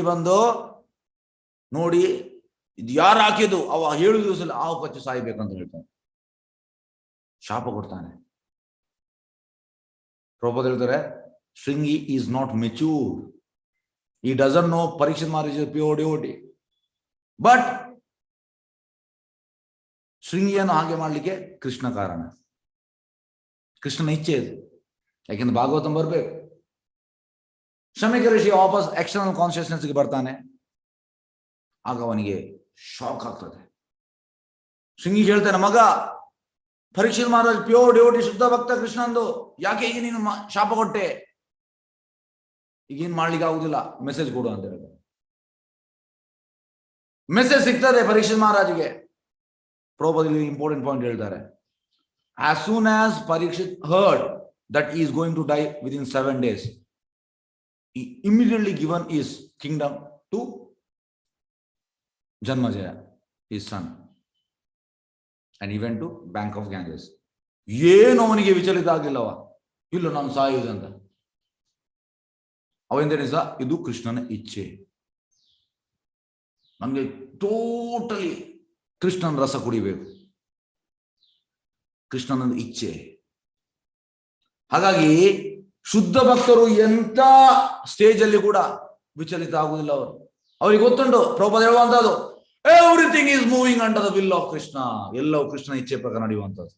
ಬಂದು ನೋಡಿ ಇದು ಯಾರು ಹಾಕಿದ್ದು, ಅವ 7 ದಿವಸದಲ್ಲಿ ಹಾವು ಕಚ್ಚಿ ಸಾಯ್ಬೇಕಂತ ಹೇಳ್ತಾನೆ, ಶಾಪ ಕೊಡ್ತಾನೆ. ಪ್ರಭುಪಾದ ಹೇಳ್ತಾರೆ, Shringi is not mature, he doesn't know Parikshit Maharaj is pure devotee. But ಶೃಂಗಿಯನ್ನು ಹಾಗೆ ಮಾಡ್ಲಿಕ್ಕೆ ಕೃಷ್ಣ ಕಾರಣ, ಕೃಷ್ಣನ ಇಚ್ಛೆ ಇದು. ಯಾಕೆಂದ್ರೆ ಭಾಗವತಂ ಬರ್ಬೇಕು. ಶಮಿಕ ಋಷಿ ವಾಪಸ್ ಎಕ್ಸ್ಟರ್ನಲ್ ಕಾನ್ಶಿಯಸ್ನೆಸ್ಗೆ ಬರ್ತಾನೆ. ಆಗ ಅವನಿಗೆ ಶಾಕ್ ಆಗ್ತದೆ. ಶೃಂಗಿ ಹೇಳ್ತಾನೆ, ಮಗ ಪರೀಕ್ಷಿತ್ ಮಹಾರಾಜ್ ಪ್ಯೂರ್ ಡಿವೋಟಿ, ಶುದ್ಧ ಭಕ್ತ ಕೃಷ್ಣಂದು, ಯಾಕೆ ಈಗ ನೀನು ಶಾಪ ಕೊಟ್ಟೆ, ಈಗೇನ್ ಮಾಡ್ಲಿಕ್ಕೆ ಆಗುದಿಲ್ಲ, ಮೆಸೇಜ್ ಕೊಡು ಅಂತ ಹೇಳಿದ. ಮೆಸೇಜ್ ಸಿಗ್ತದೆ ಪರೀಕ್ಷಿತ್ ಮಹಾರಾಜ್ಗೆ. ಪ್ರಭುಪಾದಲ್ಲಿ ಇಂಪಾರ್ಟೆಂಟ್ ಪಾಯಿಂಟ್ ಹೇಳ್ತಾರೆ. As soon as Parikshit heard that he is going to die within 7 days, he immediately given his kingdom to Janmajaya, his son, and he went to bank of Ganges. ಏನು ಅವನಿಗೆ ವಿಚಲಿತ ಆಗಿಲ್ಲವ, ಇಲ್ಲ ನಾನು ಸಾಯುವುದಂತ. ಅವೆಂದರೆ ಸಹ ಇದು ಕೃಷ್ಣನ ಇಚ್ಛೆ. ನಮಗೆ ಟೋಟಲಿ ಕೃಷ್ಣನ ರಸ ಕುಡಿಬೇಕು, ಕೃಷ್ಣನ ಇಚ್ಛೆ. ಹಾಗಾಗಿ ಶುದ್ಧ ಭಕ್ತರು ಎಂತ ಸ್ಟೇಜ್ ಅಲ್ಲಿ ಕೂಡ ವಿಚಲಿತ ಆಗುವುದಿಲ್ಲ. ಅವರಿಗೆ ಗೊತ್ತುಂಟು ಪ್ರಭುಪಾದ ಹೇಳುವಂತದ್ದು, everything is moving under the will of Krishna, ಎಲ್ಲವೂ ಕೃಷ್ಣ ಇಚ್ಛೆ ಪ್ರಕಾರ ನಡೆಯುವಂಥದ್ದು.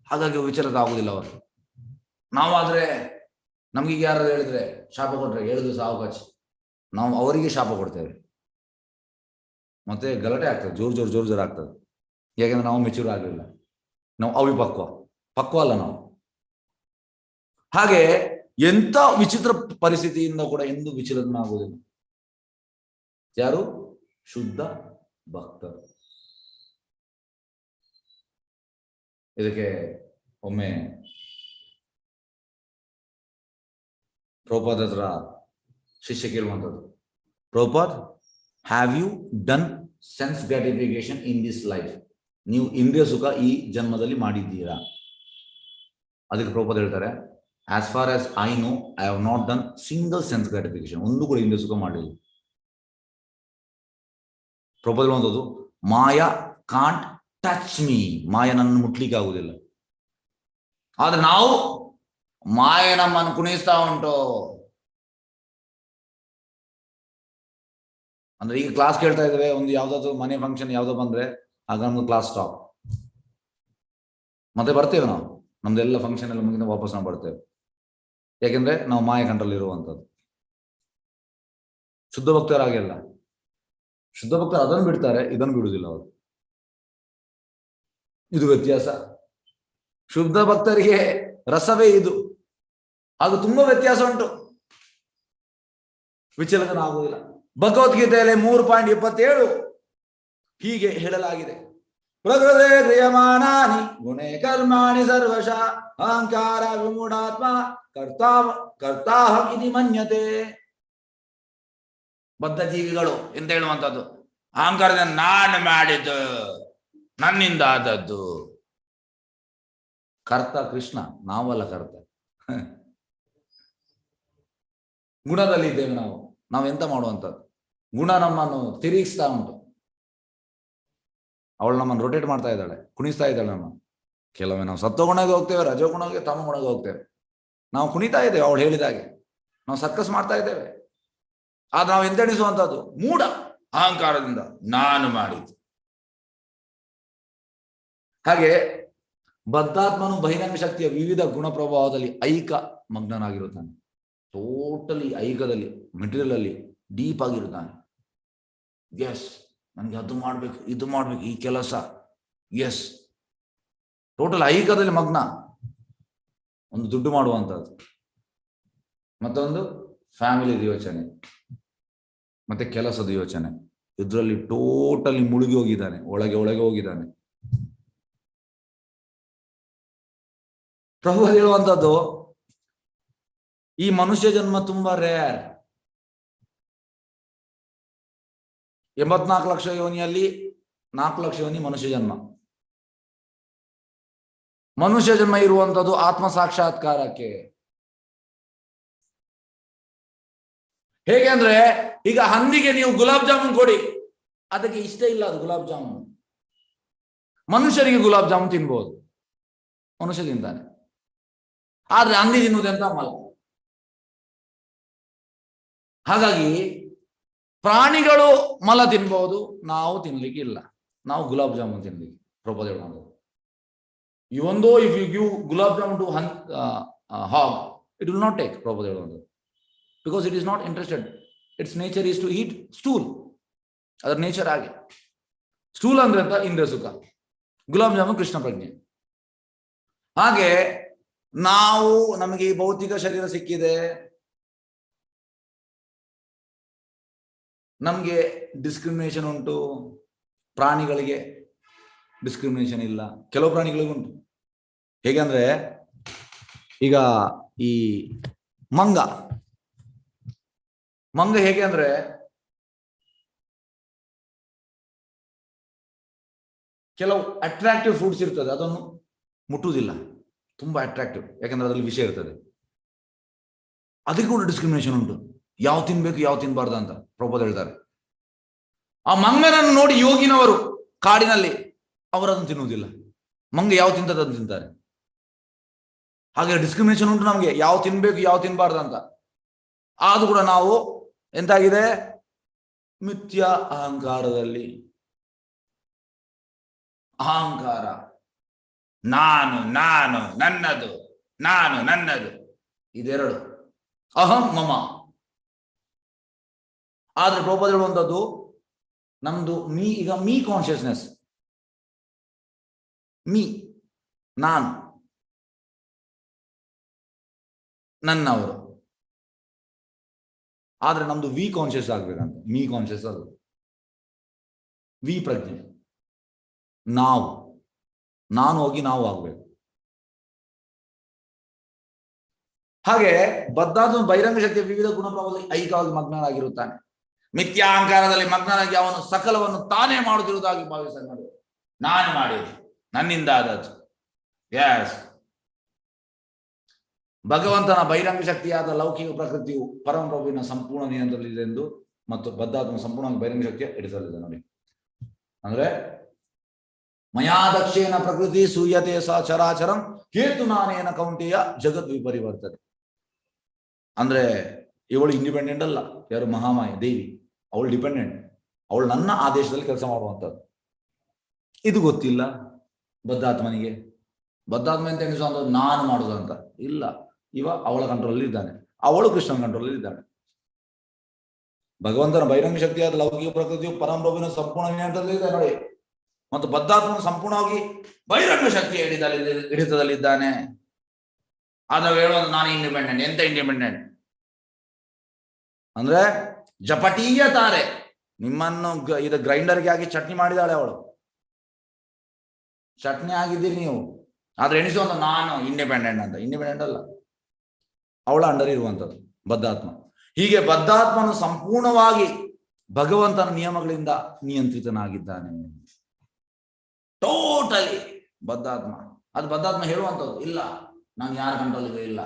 ಹಾಗಾಗಿ ವಿಚಲಿತ ಆಗುವುದಿಲ್ಲ ಅವರು. ನಾವಾದ್ರೆ ನಮ್ಗೆ ಯಾರು ಹೇಳಿದ್ರೆ ಶಾಪ ಕೊಟ್ರೆ 7 ದಿವಸ ಅವಕಾಶ, ನಾವು ಅವರಿಗೆ ಶಾಪ ಕೊಡ್ತೇವೆ, ಮತ್ತೆ ಗಲಾಟೆ ಆಗ್ತದೆ, ಜೋರ್ ಆಗ್ತದೆ. ಯಾಕೆಂದ್ರೆ ನಾವು ಮೆಚೂರ್ ಆಗಲಿಲ್ಲ, ನಾವು ಪಕ್ವ ಅಲ್ಲ ನಾವು. ಹಾಗೆ ಎಂತ ವಿಚಿತ್ರ ಪರಿಸ್ಥಿತಿಯಿಂದ ಕೂಡ ಎಂದು ವಿಚಲಿತನಾಗುವುದಿಲ್ಲ ಯಾರು? ಶುದ್ಧ ಭಕ್ತರು. ಇದಕ್ಕೆ ಒಮ್ಮೆ ಪ್ರಭುಪಾದ ಹತ್ರ ಶಿಷ್ಯ ಕೇಳುವಂಥದ್ದು, Prabhupad, have you done sense gratification in this life? ನೀವು ಇಂದ್ರಿಯ ಸುಖ ಈ ಜನ್ಮದಲ್ಲಿ ಮಾಡಿದ್ದೀರಾ? ಅದಕ್ಕೆ ಪ್ರಭುಪಾದ ಹೇಳ್ತಾರೆ, as far as I know I have not done single sense gratification. ಒಂದು ಕೂಡ ಇಂದ್ರಿಯ ಸುಖ ಮಾಡಲಿಲ್ಲ. ಪ್ರಭುಪಾದ ಹೇಳುವಂಥದ್ದು, Maya can't touch me, Maya ನನ್ನನ್ನು ಮುಟ್ಲಿಕ್ಕೆ ಆಗುವುದಿಲ್ಲ. ಆದ್ರೆ ನಾವು ಮಾಯ ನಮ್ಮನ್ನು ಕುಣಿಸ್ತಾ ಉಂಟು. ಅಂದ್ರೆ ಈಗ ಕ್ಲಾಸ್ ಕೇಳ್ತಾ ಇದ್ದೇವೆ, ಒಂದು ಯಾವ್ದಾದ್ರು ಮನೆ ಫಂಕ್ಷನ್ ಯಾವ್ದೋ ಬಂದ್ರೆ ಆಗ ನಮ್ದು ಕ್ಲಾಸ್ ಸ್ಟಾಪ್, ಮತ್ತೆ ಬರ್ತೇವೆ ನಾವು, ನಮ್ದೆಲ್ಲ ಫಂಕ್ಷನ್ ಎಲ್ಲ ಮುಗಿದ ವಾಪಸ್ ನಾವು ಬರ್ತೇವೆ. ಯಾಕೆಂದ್ರೆ ನಾವು ಮಾಯ ಕಂಟ್ರೋಲ್ ಇರುವಂಥದ್ದು. ಶುದ್ಧ ಭಕ್ತರಾಗಿಲ್ಲ. ಶುದ್ಧ ಭಕ್ತರು ಅದನ್ನು ಬಿಡ್ತಾರೆ, ಇದನ್ನು ಬಿಡುವುದಿಲ್ಲ ಅವರು. ಇದು ವ್ಯತ್ಯಾಸ. ಶುದ್ಧ ಭಕ್ತರಿಗೆ ರಸವೇ ಇದು, ಅದು ತುಂಬಾ ವ್ಯತ್ಯಾಸ ಉಂಟು. ವಿಚಲಿತನಾಗುವುದಿಲ್ಲ. ಭಗವದ್ಗೀತೆಯಲ್ಲಿ 3.27 ಹೀಗೆ ಹೇಳಲಾಗಿದೆ, ಪ್ರಕೃತಿ ಕ್ರಿಯಮಾನಾನಿ ಗುಣೇ ಕರ್ಮಾಣಿ ಸರ್ವಶಃ ಅಹಂಕಾರ ವಿಮೂಢಾತ್ಮ ಕರ್ತಾಹಂ ಇತಿ ಮನ್ಯತೆ. ಬದ್ಧ ಜೀವಿಗಳು ಎಂತ ಹೇಳುವಂಥದ್ದು, ಅಹಂಕಾರದಿಂದ ನಾನು ಮಾಡಿದ್ದು, ನನ್ನಿಂದ ಆದದ್ದು. ಕರ್ತ ಕೃಷ್ಣ, ನಾವಲ್ಲ ಕರ್ತ. ಗುಣದಲ್ಲಿ ಇದ್ದೇವೆ ನಾವು ಎಂತ ಮಾಡುವಂಥದ್ದು? ಗುಣ ನಮ್ಮನ್ನು ತಿರುಗಿಸ್ತಾ ಉಂಟು. ಅವಳು ನಮ್ಮನ್ನು ರೊಟೇಟ್ ಮಾಡ್ತಾ ಇದ್ದಾಳೆ, ಕುಣಿಸ್ತಾ ಇದ್ದಾಳೆ ನಮ್ಮನ್ನು. ಕೆಲವೊಮ್ಮೆ ನಾವು ಸತ್ವಗುಣಗೆ ಹೋಗ್ತೇವೆ, ರಜೋಗುಣಗೆ, ತಮ ಗುಣಗೆ ಹೋಗ್ತೇವೆ. ನಾವು ಕುಣಿತಾ ಇದ್ದೇವೆ ಅವಳು ಹೇಳಿದಾಗೆ, ನಾವು ಸರ್ಕಸ್ ಮಾಡ್ತಾ ಇದ್ದೇವೆ. ಆದ್ರೆ ನಾವು ಎಂತೆಣಿಸುವಂಥದ್ದು ಮೂಢ ಅಹಂಕಾರದಿಂದ ನಾನು ಮಾಡಿದ್ದು. ಹಾಗೆ ಬದ್ಧಾತ್ಮನು ಬಹಿರಂಗ ಶಕ್ತಿಯ ವಿವಿಧ ಗುಣ ಪ್ರಭಾವದಲ್ಲಿ ಐಕ ಮಗ್ನನಾಗಿರುತ್ತಾನೆ. ಟೋಟಲಿ ಐಕದಲ್ಲಿ, ಮೆಟೀರಿಯಲ್ ಅಲ್ಲಿ ಡೀಪ್ ಆಗಿರುತ್ತಾನೆ. ಎಸ್, ನನಗೆ ಅದು ಮಾಡ್ಬೇಕು, ಇದು ಮಾಡ್ಬೇಕು, ಈ ಕೆಲಸ, ಎಸ್, ಟೋಟಲ್ ಐಕದಲ್ಲಿ ಮಗ್ನ. ಒಂದು ದುಡ್ಡು ಮಾಡುವಂಥದ್ದು, ಮತ್ತೊಂದು ಫ್ಯಾಮಿಲಿ ಯೋಚನೆ, ಮತ್ತೆ ಕೆಲಸದ ಯೋಚನೆ. ಇದರಲ್ಲಿ ಟೋಟಲಿ ಮುಳುಗಿ ಹೋಗಿದ್ದಾನೆ, ಒಳಗೆ ಹೋಗಿದ್ದಾನೆ. ಪ್ರಭು ಹೇಳುವಂಥದ್ದು, ಈ ಮನುಷ್ಯ ಜನ್ಮ ತುಂಬಾ ರೇರ್. 84 ಲಕ್ಷ ಯೋನಿಯಲ್ಲಿ 4 ಲಕ್ಷ ಯೋನಿ ಮನುಷ್ಯ ಜನ್ಮ. ಮನುಷ್ಯ ಜನ್ಮ ಇರುವಂಥದ್ದು ಆತ್ಮ ಸಾಕ್ಷಾತ್ಕಾರಕ್ಕೆ. ಹೇಗೆ ಅಂದ್ರೆ, ಈಗ ಹಂದಿಗೆ ನೀವು ಗುಲಾಬ್ ಜಾಮೂನ್ ಕೊಡಿ, ಅದಕ್ಕೆ ಇಷ್ಟ ಇಲ್ಲ ಅದು ಗುಲಾಬ್ ಜಾಮೂನ್. ಮನುಷ್ಯರಿಗೆ ಗುಲಾಬ್ ಜಾಮೂನ್ ತಿನ್ಬಹುದು, ಮನುಷ್ಯ ತಿಂತಾನೆ. ಆದ್ರೆ ಹಂದಿ ತಿನ್ನುವುದೆಂತ ಮಲ. ಹಾಗಾಗಿ ಪ್ರಾಣಿಗಳು ಮಲ ತಿನ್ಬಹುದು, ನಾವು ತಿನ್ಲಿಕ್ಕೆ ಇಲ್ಲ. ನಾವು ಗುಲಾಬ್ ಜಾಮೂನ್ ತಿನ್ಲಿಕ್ಕೆ ಪ್ರಭುಪಾದ ಹೇಳುವಂಥದ್ದು. Even though if you give gulab jamun to hog, it will not take, Prabhupada ಹೇಳುವಂಥದ್ದು. Because it is not interested. Its nature is to eat stool. ಅದರ ನೇಚರ್ ಆಗಿ. ಸ್ಟೂಲ್ ಅಂದ್ರೆ ಅಂತ ಇಂದ್ರಿಯ ಸುಖ, ಗುಲಾಬ್ ಜಾಮೂನ್ ಕೃಷ್ಣ ಪ್ರಜ್ಞೆ. ಹಾಗೆ ನಾವು, ನಮಗೆ ಈ ಭೌತಿಕ ಶರೀರ ಸಿಕ್ಕಿದೆ, ನಮ್ಗೆ ಡಿಸ್ಕ್ರಿಮಿನೇಷನ್ ಉಂಟು, ಪ್ರಾಣಿಗಳಿಗೆ ಡಿಸ್ಕ್ರಿಮಿನೇಷನ್ ಇಲ್ಲ, ಕೆಲವು ಪ್ರಾಣಿಗಳಿಗೂ ಉಂಟು. ಹೇಗೆಂದ್ರೆ ಈಗ ಈ ಮಂಗ ಹೇಗೆ ಅಂದ್ರೆ ಕೆಲವು ಅಟ್ರಾಕ್ಟಿವ್ ಫ್ರೂಟ್ಸ್ ಇರ್ತದೆ, ಅದನ್ನು ಮುಟ್ಟುವುದಿಲ್ಲ, ತುಂಬಾ ಅಟ್ರಾಕ್ಟಿವ್, ಯಾಕಂದ್ರೆ ಅದರಲ್ಲಿ ವಿಷಯ ಇರ್ತದೆ. ಅದಕ್ಕೆ ಕೂಡ ಡಿಸ್ಕ್ರಿಮಿನೇಷನ್ ಉಂಟು, ಯಾವ ತಿನ್ಬೇಕು ಯಾವ ತಿನ್ಬಾರ್ದು ಅಂತ ಪ್ರಭುಪಾದ ಹೇಳ್ತಾರೆ. ಆ ಮಂಗನನ್ನು ನೋಡಿ ಯೋಗಿನವರು ಕಾಡಿನಲ್ಲಿ ಅವರನ್ನು ತಿನ್ನುವುದಿಲ್ಲ, ಮಂಗ ಯಾವ ತಿಂತದ ಅದನ್ನು ತಿಂತಾರೆ. ಹಾಗೆ ಡಿಸ್ಕ್ರಿಮಿನೇಷನ್ ಉಂಟು ನಮಗೆ, ಯಾವ ತಿನ್ಬೇಕು ಯಾವ ತಿನ್ಬಾರ್ದು ಅಂತ. ಆದ್ರೂ ಕೂಡ ನಾವು ಎಂತಾಗಿದೆ, ಮಿಥ್ಯಾ ಅಹಂಕಾರದಲ್ಲಿ, ಅಹಂಕಾರ, ನಾನು ನನ್ನದು, ನಾನು ನನ್ನದು, ಇದೆರಡು, ಅಹಂ ಮಮ. ಆದ್ರೆ ಪ್ರಭುಪಾದ ಹೇಳುವಂಥದ್ದು ನಮ್ದು ಈಗ ಮೀ ಕಾನ್ಶಿಯಸ್ನೆಸ್, ನಾನು, ನನ್ನವರು. ಆದ್ರೆ ನಮ್ದು ವಿ ಕಾನ್ಶಿಯಸ್ ಆಗ್ಬೇಕಂತ, ಮೀ ಕಾನ್ಶಿಯಸ್ ಅದು, ವಿ ಪ್ರಜ್ಞೆ, ನಾನು ಹೋಗಿ ನಾವು ಆಗ್ಬೇಕು. ಹಾಗೆ ಬದ್ಧಾತ್ಮ ಬಹಿರಂಗ ಶಕ್ತಿಯ ವಿವಿಧ ಗುಣಪ್ರಭಾವದಲ್ಲಿ ಐಕ್ಯವಾಗಿ ಮಗ್ನನಾಗಿರುತ್ತಾನೆ. ಮಿಥ್ಯಾಂಕಾರದಲ್ಲಿ ಮಗ್ನನಾಗಿ ಅವನು ಸಕಲವನ್ನು ತಾನೇ ಮಾಡುತ್ತಿರುವುದಾಗಿ ಭಾವಿಸಲು, ನಾನು ಮಾಡಿದೆ, ನನ್ನಿಂದ ಆದದ್ದು. ಎಸ್, ಭಗವಂತನ ಬಹಿರಂಗ ಶಕ್ತಿಯಾದ ಲೌಕಿಕ ಪ್ರಕೃತಿಯು ಪರಮಪ್ರಭುವಿನ ಸಂಪೂರ್ಣ ನಿಯಂತ್ರಣದಲ್ಲಿದೆ ಎಂದು ಮತ್ತು ಬದ್ಧಾತ್ಮ ಸಂಪೂರ್ಣ ಬಹಿರಂಗ ಶಕ್ತಿಯ ಹಿಡಿತದಲ್ಲಿದೆ. ನೋಡಿ, ಅಂದ್ರೆ ಮಯಾದಕ್ಷೇನ ಪ್ರಕೃತಿ ಸೂಯತೆ ಸ ಚರಾಚರಂ ಕೇತು ನಾನೇನ ಕೌಂಟೆಯ ಜಗತ್ ವಿಪರಿವರ್ತದೆ. ಅಂದ್ರೆ ಇವಳು ಇಂಡಿಪೆಂಡೆಂಟ್ ಅಲ್ಲ, ಯಾರು ಮಹಾಮಾಯ ದೇವಿ, ಅವಳು ಡಿಪೆಂಡೆಂಟ್, ಅವಳು ನನ್ನ ಆದೇಶದಲ್ಲಿ ಕೆಲಸ ಮಾಡುವಂಥದ್ದು. ಇದು ಗೊತ್ತಿಲ್ಲ ಬದ್ಧಾತ್ಮನಿಗೆ. ಬದ್ಧಾತ್ಮ ಅಂತ ಎಣಿಸುವಂಥದ್ದು ನಾನು ಮಾಡುದಂತ ಇಲ್ಲ, ಇವ ಅವಳ ಕಂಟ್ರೋಲ್ ಇದ್ದಾನೆ, ಅವಳು ಕೃಷ್ಣನ ಕಂಟ್ರೋಲ್ ಇದ್ದಾನೆ. ಭಗವಂತನ ಬಹಿರಂಗ ಶಕ್ತಿಯಾದ ಲೌಕಿಕ ಪ್ರಕೃತಿಯು ಪರಮಪ್ರಭುವಿನ ಸಂಪೂರ್ಣ ನಿಯಂತ್ರಣದಲ್ಲಿದೆ ನೋಡಿ. ಮತ್ತು ಬದ್ಧಾತ್ಮನ ಸಂಪೂರ್ಣವಾಗಿ ಬಹಿರಂಗ ಶಕ್ತಿಯ ಹಿಡಿತದಲ್ಲಿದ್ದಾನೆ. ಆದ್ರೆ ಹೇಳುವುದು ನಾನು ಇಂಡಿಪೆಂಡೆಂಟ್. ಎಂತ ಇಂಡಿಪೆಂಡೆಂಟ್ ಅಂದ್ರೆ ಜಪಟೀಯ ತಾರೆ, ನಿಮ್ಮನ್ನು ಇದು ಗ್ರೈಂಡರ್ಗೆ ಆಗಿ ಚಟ್ನಿ ಮಾಡಿದಾಳೆ ಅವಳು, ಚಟ್ನಿ ಆಗಿದ್ದೀರಿ ನೀವು. ಆದ್ರೆ ಎಣಿಸುವಂತ ನಾನು ಇಂಡಿಪೆಂಡೆಂಟ್ ಅಂತ, ಇಂಡಿಪೆಂಡೆಂಟ್ ಅಲ್ಲ, ಅವಳ ಅಂಡರ್ ಇರುವಂಥದ್ದು ಬದ್ಧಾತ್ಮ. ಹೀಗೆ ಬದ್ಧಾತ್ಮನು ಸಂಪೂರ್ಣವಾಗಿ ಭಗವಂತನ ನಿಯಮಗಳಿಂದ ನಿಯಂತ್ರಿತನಾಗಿದ್ದಾನೆ, ಟೋಟಲಿ ಬದ್ಧಾತ್ಮ. ಅದು ಬದ್ಧಾತ್ಮ ಹೇಳುವಂಥದ್ದು ಇಲ್ಲ, ನಾನು ಯಾರ ಕಂಟ್ರೋಲ್ಗೆ ಇಲ್ಲ,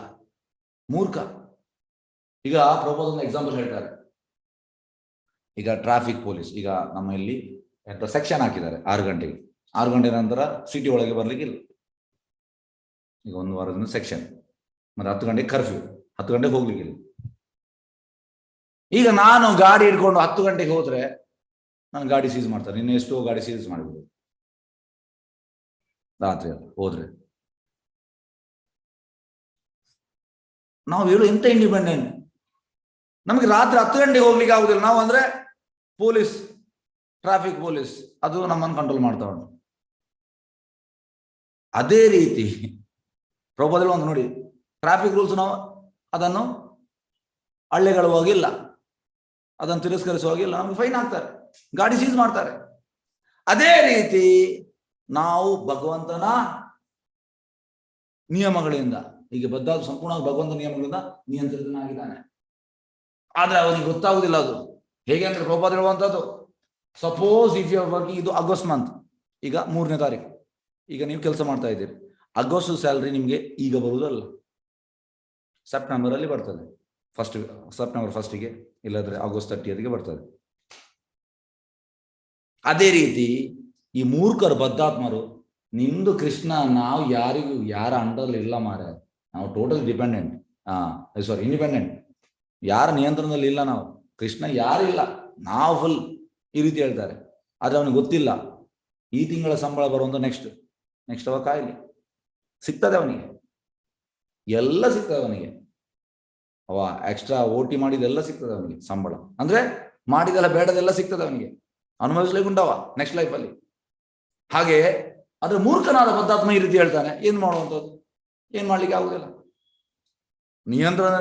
ಮೂರ್ಖ. ಈಗ ಪ್ರಭುಪಾದ ಎಕ್ಸಾಂಪಲ್ ಹೇಳ್ತಾರೆ. ಈಗ ಟ್ರಾಫಿಕ್ ಪೊಲೀಸ್, ಈಗ ನಮ್ಮ ಇಲ್ಲಿ ಸೆಕ್ಷನ್ ಹಾಕಿದ್ದಾರೆ 6 ಗಂಟೆಗೆ, 6 ಗಂಟೆ ನಂತರ ಸಿಟಿ ಒಳಗೆ ಬರ್ಲಿಕ್ಕಿಲ್ಲ. ಈಗ 1 ವಾರದಿಂದ ಸೆಕ್ಷನ್, ಮತ್ತೆ 10 ಗಂಟೆಗೆ ಕರ್ಫ್ಯೂ, 10 ಗಂಟೆಗೆ ಹೋಗ್ಲಿಕ್ಕಿಲ್ಲ. ಈಗ ನಾನು ಗಾಡಿ ಹಿಡ್ಕೊಂಡು 10 ಗಂಟೆಗೆ ಹೋದ್ರೆ ನಾನು ಗಾಡಿ ಸೀಸ್ ಮಾಡ್ತಾರೆ. ನಿನ್ನೆ ಎಷ್ಟೋ ಗಾಡಿ ಸೀಸ್ ಮಾಡಿಬಿಡು ರಾತ್ರಿ ಹೋದ್ರೆ. ನಾವು ಹೇಳು ಎಂತ ಇಂಡಿಪೆಂಡೆಂಟ್, ನಮಗೆ ರಾತ್ರಿ 10 ಗಂಟೆಗೆ ಹೋಗ್ಲಿಕ್ಕೆ ಆಗುದಿಲ್ಲ. ನಾವು ಅಂದ್ರೆ ಪೊಲೀಸ್, ಟ್ರಾಫಿಕ್ ಪೊಲೀಸ್, ಅದು ನಮ್ಮನ್ನು ಕಂಟ್ರೋಲ್ ಮಾಡ್ತಾ ಉಂಟು. ಅದೇ ರೀತಿ ಪ್ರಭುಪಾದ ಒಂದು ನೋಡಿ, ಟ್ರಾಫಿಕ್ ರೂಲ್ಸ್ ನಾವು ಅದನ್ನು ಹಳ್ಳೆಗಳುವಾಗಿಲ್ಲ, ಅದನ್ನು ತಿರಸ್ಕರಿಸುವಾಗಿಲ್ಲ, ನಮ್ಗೆ ಫೈನ್ ಹಾಕ್ತಾರೆ, ಗಾಡಿ ಸೀಸ್ ಮಾಡ್ತಾರೆ. ಅದೇ ರೀತಿ ನಾವು ಭಗವಂತನ ನಿಯಮಗಳಿಂದ, ಈಗ ಬದ್ಧ ಸಂಪೂರ್ಣ ಭಗವಂತನ ನಿಯಮಗಳಿಂದ ನಿಯಂತ್ರಿತನಾಗಿದ್ದಾನೆ. ಆದ್ರೆ ಅವನಿಗೆ ಗೊತ್ತಾಗುದಿಲ್ಲ ಅದು. ಹೇಗೆ ಅಂದ್ರೆ ಪ್ರಭುಪಾದ ಹೇಳುವಂಥದ್ದು, ಸಪೋಸ್ ಇಫ್ ಯು ವರ್ಕಿಂಗ್, ಇದು ಆಗಸ್ಟ್ ಮಂತ್, ಈಗ 3ನೇ ತಾರೀಕು, ಈಗ ನೀವು ಕೆಲಸ ಮಾಡ್ತಾ ಇದ್ದೀರಿ. ಆಗಸ್ಟ್ ಸ್ಯಾಲ್ರಿ ನಿಮ್ಗೆ ಈಗ ಬರುವುದಲ್ಲ, ಸೆಪ್ಟೆಂಬರ್ ಅಲ್ಲಿ ಬರ್ತದೆ, ಸೆಪ್ಟೆಂಬರ್ 1ಗೆ, ಇಲ್ಲಾಂದ್ರೆ ಆಗಸ್ಟ್ 30ಗೆ ಬರ್ತದೆ. ಅದೇ ರೀತಿ ಈ ಮೂರ್ಖರು ಬದ್ಧಾತ್ಮರು, ನಿಮ್ದು ಕೃಷ್ಣ, ನಾವು ಯಾರಿಗೂ ಯಾರ ಅಂಡರ್ ಇಲ್ಲ ಮಾರೆ, ನಾವು ಟೋಟಲ್ ಡಿಪೆಂಡೆಂಟ್, ಇಂಡಿಪೆಂಡೆಂಟ್, ಯಾರ ನಿಯಂತ್ರಣದಲ್ಲಿ ಇಲ್ಲ ನಾವು, ಕೃಷ್ಣ ಯಾರಿಲ್ಲ, ನಾವು ಫುಲ್, ಈ ರೀತಿ ಹೇಳ್ತಾರೆ. ಆದ್ರೆ ಅವನಿಗೆ ಗೊತ್ತಿಲ್ಲ, ಈ ತಿಂಗಳ ಸಂಬಳ ಬರುವಂತ ನೆಕ್ಸ್ಟ್ ಅವ ಕಾಯಿಲೆ ಸಿಗ್ತದೆ ಅವನಿಗೆ, ಎಲ್ಲ ಸಿಗ್ತದೆ ಅವನಿಗೆ, ಅವ ಎಕ್ಸ್ಟ್ರಾ OT ಮಾಡಿದೆಲ್ಲ ಸಿಗ್ತದೆ ಅವನಿಗೆ, ಸಂಬಳ ಅಂದ್ರೆ ಮಾಡಿದೆಲ್ಲ ಬೇಡದೆಲ್ಲ ಸಿಗ್ತದೆ ಅವನಿಗೆ, ಅನುಭವಿಸ್ಲಿಕ್ಕೆ ಉಂಟವ ನೆಕ್ಸ್ಟ್ ಲೈಫಲ್ಲಿ. ಹಾಗೆ ಅದ್ರ ಮೂರ್ಖನಾದ ಬದ್ಧಾತ್ಮ ಈ ರೀತಿ ಹೇಳ್ತಾನೆ, ಏನ್ ಮಾಡುವಂಥದ್ದು, ಏನ್ ಮಾಡ್ಲಿಕ್ಕೆ ಆಗುದಿಲ್ಲ, ನಿಯಂತ್ರಣ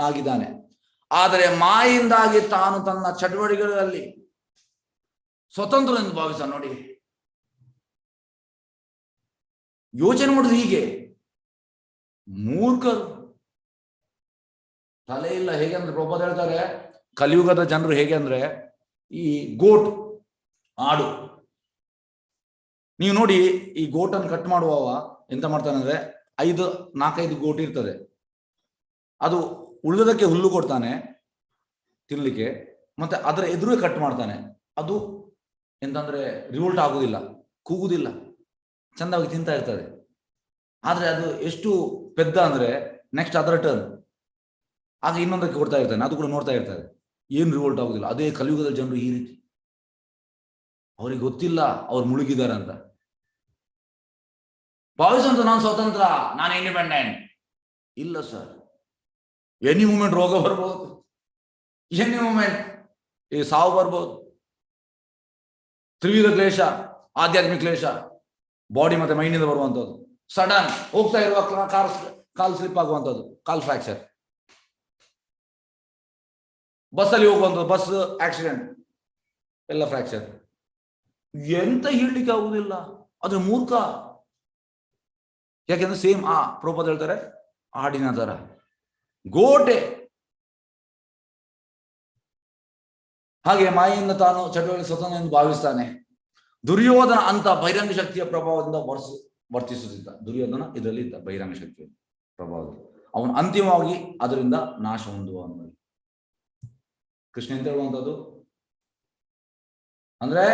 ಆಗಿದ್ದಾನೆ. ಆದರೆ ಮಾಯಿಂದಾಗಿ ತಾನು ತನ್ನ ಚಟುವಟಿಕೆಗಳಲ್ಲಿ ಸ್ವತಂತ್ರ ಎಂದು ಭಾವಿಸ. ನೋಡಿ, ಯೋಚನೆ ಮಾಡುದು ಹೀಗೆ. ಮೂರ್ಖರು, ತಲೆ ಇಲ್ಲ. ಹೇಗೆ ಅಂದ್ರೆ ಪ್ರಭುಪಾದ ಹೇಳ್ತಾರೆ, ಕಲಿಯುಗದ ಜನರು ಹೇಗೆ ಅಂದ್ರೆ ಈ ಗೋಟ್, ಆಡು. ನೀವು ನೋಡಿ, ಈ ಗೋಟನ್ನು ಕಟ್ ಮಾಡುವವ ಎಂತ ಮಾಡ್ತಾನೆ ಅಂದ್ರೆ 4-5 ಗೋಟ್ ಇರ್ತದೆ. ಅದು ಉಳಿದಕ್ಕೆ ಹುಲ್ಲು ಕೊಡ್ತಾನೆ ತಿನ್ಲಿಕ್ಕೆ, ಮತ್ತೆ ಅದರ ಎದುರೇ ಕಟ್ ಮಾಡ್ತಾನೆ. ಅದು ಎಂತಂದ್ರೆ ರಿವೋಲ್ಟ್ ಆಗುದಿಲ್ಲ, ಕೂಗುದಿಲ್ಲ, ಚಂದವಾಗಿ ತಿಂತಾ ಇರ್ತದೆ. ಆದ್ರೆ ಅದು ಎಷ್ಟು ಪೆದ್ದ ಅಂದ್ರೆ ನೆಕ್ಸ್ಟ್ ಅದರ ಟರ್ನ್, ಆಗ ಇನ್ನೊಂದಕ್ಕೆ ಕೊಡ್ತಾ ಇರ್ತಾನೆ, ಅದು ಕೂಡ ನೋಡ್ತಾ ಇರ್ತಾರೆ, ಏನು ರಿವೋಲ್ಟ್ ಆಗುದಿಲ್ಲ. ಅದೇ ಕಲಿಯುಗದ ಜನರು ಈ ರೀತಿ. ಅವ್ರಿಗೆ ಗೊತ್ತಿಲ್ಲ ಅವ್ರು ಮುಳುಗಿದ್ದಾರೆ ಅಂತ. ಭಾವಿಸಂತ ನಾನು ಸ್ವತಂತ್ರ, ನಾನು ಇಂಡಿಪೆಂಡೆಂಟ್. ಇಲ್ಲ ಸರ್, ಎನಿ ಮೂಮೆಂಟ್ ರೋಗ ಬರ್ಬೋದು, ಎನಿ ಮೂಮೆಂಟ್ ಈ ಸಾವು ಬರ್ಬೋದು. ತ್ರಿವಿಧ ಕ್ಲೇಶ, ಆಧ್ಯಾತ್ಮಿಕ ಕ್ಲೇಶ, ಬಾಡಿ ಮತ್ತೆ ಮೈಂಡಿಂದ ಬರುವಂಥದ್ದು. ಸಡನ್ ಹೋಗ್ತಾ ಇರುವಾಗ ಕಾಲ್ ಸ್ಲಿಪ್ ಆಗುವಂಥದ್ದು, ಕಾಲ್ ಫ್ರಾಕ್ಚರ್. ಬಸ್ಸಲ್ಲಿ ಹೋಗುವಂಥದ್ದು, ಬಸ್ ಆಕ್ಸಿಡೆಂಟ್, ಎಲ್ಲ ಫ್ರಾಕ್ಚರ್. ಎಂತ ಹೇಳಲಿಕ್ಕೆ ಆಗುದಿಲ್ಲ. ಅದು ಮೂರ್ಖ. ಯಾಕೆಂದ್ರೆ ಸೇಮ್ ಪ್ರಭುಪಾದ ಹೇಳ್ತಾರೆ, ಆಡಿನ ತರ ಗೋಟೆ. ಹಾಗೆ ಮಾಯಿಂದ ತಾನು ಚಟುವಟಿಕೆ ಸ್ವತಂತ್ರ ಎಂದು ಭಾವಿಸ್ತಾನೆ. ದುರ್ಯೋಧನ ಅಂತ ಬಹಿರಂಗ ಶಕ್ತಿಯ ಪ್ರಭಾವದಿಂದ ವರ್ತಿಸುತ್ತಿದ್ದ. ದುರ್ಯೋಧನ ಇದರಲ್ಲಿ ಇದ್ದ, ಬಹಿರಂಗ ಶಕ್ತಿಯ ಪ್ರಭಾವದಲ್ಲಿ. ಅವನು ಅಂತಿಮವಾಗಿ ಅದರಿಂದ ನಾಶ ಹೊಂದುವ ಅನ್ನೋದು ಕೃಷ್ಣ ಅಂತ ಹೇಳುವಂಥದ್ದು. ಅಂದ್ರೆ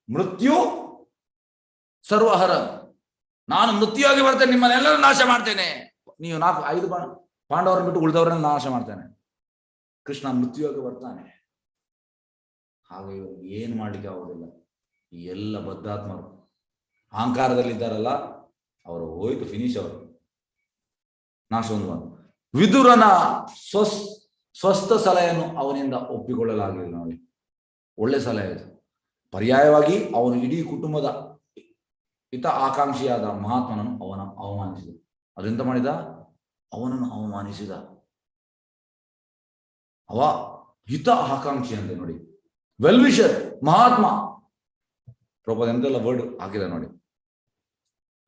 ಮೃತ್ಯು ಸರ್ವಹರ, ನಾನು ಮೃತ್ಯುವಾಗಿ ಬರ್ತೇನೆ, ನಿಮ್ಮನ್ನೆಲ್ಲರೂ ನಾಶ ಮಾಡ್ತೇನೆ. ನೀವು 5 ಪಾಂಡವರನ್ನು ಬಿಟ್ಟು ಉಳಿದವರನ್ನ ನಾಶ ಮಾಡ್ತೇನೆ. ಕೃಷ್ಣ ಮೃತ್ಯುವಾಗಿ ಬರ್ತಾನೆ. ಹಾಗೆ ಏನು ಮಾಡ್ಲಿಕ್ಕೆ ಆಗೋದಿಲ್ಲ. ಈ ಎಲ್ಲ ಬದ್ಧಾತ್ಮರು ಅಹಂಕಾರದಲ್ಲಿದ್ದಾರಲ್ಲ, ಅವರು ಹೋಯ್ತು, ಫಿನಿಶ್. ಅವರು ನಾಶ ಹೊಂದುವ. ವಿದುರನ ಸ್ವಸ್ಥ ಸಲಹೆಯನ್ನು ಅವನಿಂದ ಒಪ್ಪಿಕೊಳ್ಳಲಾಗಲಿಲ್ಲ. ನೋಡಿ, ಒಳ್ಳೆ ಸಲಹೆ ಇದು. ಪರ್ಯಾಯವಾಗಿ ಅವನು ಇಡೀ ಕುಟುಂಬದ ಹಿತ ಆಕಾಂಕ್ಷಿಯಾದ ಮಹಾತ್ಮನನ್ನು ಅವಮಾನಿಸಿದ. ಅದೆಂತ ಮಾಡಿದ? ಅವನನ್ನು ಅವಮಾನಿಸಿದ. ಅವ ಹಿತ ಆಕಾಂಕ್ಷಿ ಅಂತೆ. ನೋಡಿ, ವೆಲ್ ವಿಷರ್, ಮಹಾತ್ಮ. ಪ್ರಭುಪಾದ ಎಂತೆಲ್ಲ ವರ್ಡ್ ಹಾಕಿದ ನೋಡಿ.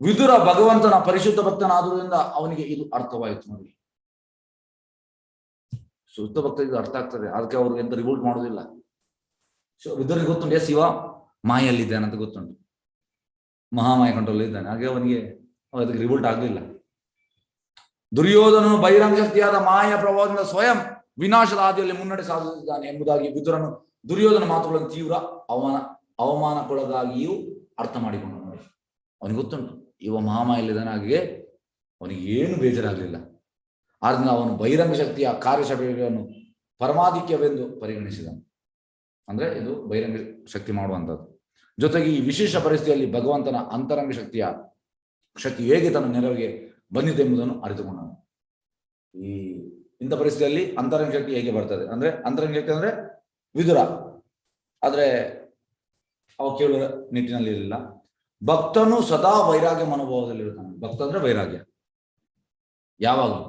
ವಿದುರ ಭಗವಂತನ ಪರಿಶುದ್ಧ ಭಕ್ತನಾದುದರಿಂದ ಅವನಿಗೆ ಇದು ಅರ್ಥವಾಯಿತು. ನೋಡಿ, ಶುದ್ಧ ಭಕ್ತ ಇದು ಅರ್ಥ ಆಗ್ತದೆ. ಅದಕ್ಕೆ ಅವ್ರಿಗೆ ಎಂತ ರಿವೋಲ್ಟ್ ಮಾಡುವುದಿಲ್ಲ. ವಿದುರಿಗೆ ಗೊತ್ತುಂಟು, ಎಸ್ ಇವ ಮಾಯಲ್ಲಿದ್ದಾನೆ ಅಂತ ಗೊತ್ತುಂಟು, ಮಹಾಮಾಯ ಕಂಟ್ರೋಲ್ ಇದ್ದಾನೆ. ಹಾಗೆ ಅವನಿಗೆ ಅದಕ್ಕೆ ರಿವೋಲ್ಟ್ ಆಗಲಿಲ್ಲ. ದುರ್ಯೋಧನನು ಬಹಿರಂಗ ಶಕ್ತಿಯಾದ ಮಾಯ ಪ್ರಭಾವದಿಂದ ಸ್ವಯಂ ವಿನಾಶದ ಹಾದಿಯಲ್ಲಿ ಮುನ್ನಡೆ ಸಾಧಿಸಿದ್ದಾನೆ ಎಂಬುದಾಗಿ ವಿದುರನು ದುರ್ಯೋಧನ ಮಾತುಗಳನ್ನು ತೀವ್ರ ಅವಮಾನಕ್ಕೊಳಗಾಗಿಯೂ ಅರ್ಥ ಮಾಡಿಕೊಂಡು. ನೋಡಿ, ಅವನಿಗೆ ಗೊತ್ತುಂಟು ಇವ ಮಹಾಮಾಯಲ್ಲಿದ್ದಾನೆ. ಹಾಗೆ ಅವನಿಗೆ ಏನು ಬೇಜಾರಾಗಲಿಲ್ಲ. ಆದ್ರಿಂದ ಅವನು ಬಹಿರಂಗ ಶಕ್ತಿಯ ಕಾರ್ಯಚಟುವಟಿಕೆಯನ್ನು ಪರಮಾಧಿಕ್ಯವೆಂದು ಪರಿಗಣಿಸಿದನು. ಅಂದ್ರೆ ಇದು ಬಹಿರಂಗ ಶಕ್ತಿ ಮಾಡುವಂಥದ್ದು. ಜೊತೆಗೆ ಈ ವಿಶೇಷ ಪರಿಸ್ಥಿತಿಯಲ್ಲಿ ಭಗವಂತನ ಅಂತರಂಗ ಶಕ್ತಿ ಹೇಗೆ ತನ್ನ ನೆರವಿಗೆ ಬಂದಿದ್ದೆಂಬುದನ್ನು ಅರಿತುಕೊಂಡನು. ಇಂಥ ಪರಿಸ್ಥಿತಿಯಲ್ಲಿ ಅಂತರಂಗ ಶಕ್ತಿ ಹೇಗೆ ಬರ್ತದೆ ಅಂದ್ರೆ, ಅಂತರಂಗ ಶಕ್ತಿ ಅಂದ್ರೆ ವಿದುರ, ಆದ್ರೆ ಅವ ಕೇಳುವ ನಿಟ್ಟಿನಲ್ಲಿ ಇರಲಿಲ್ಲ. ಭಕ್ತನು ಸದಾ ವೈರಾಗ್ಯ ಮನೋಭಾವದಲ್ಲಿರ್ತಾನೆ. ಭಕ್ತ ಅಂದ್ರೆ ವೈರಾಗ್ಯ, ಯಾವಾಗಲೂ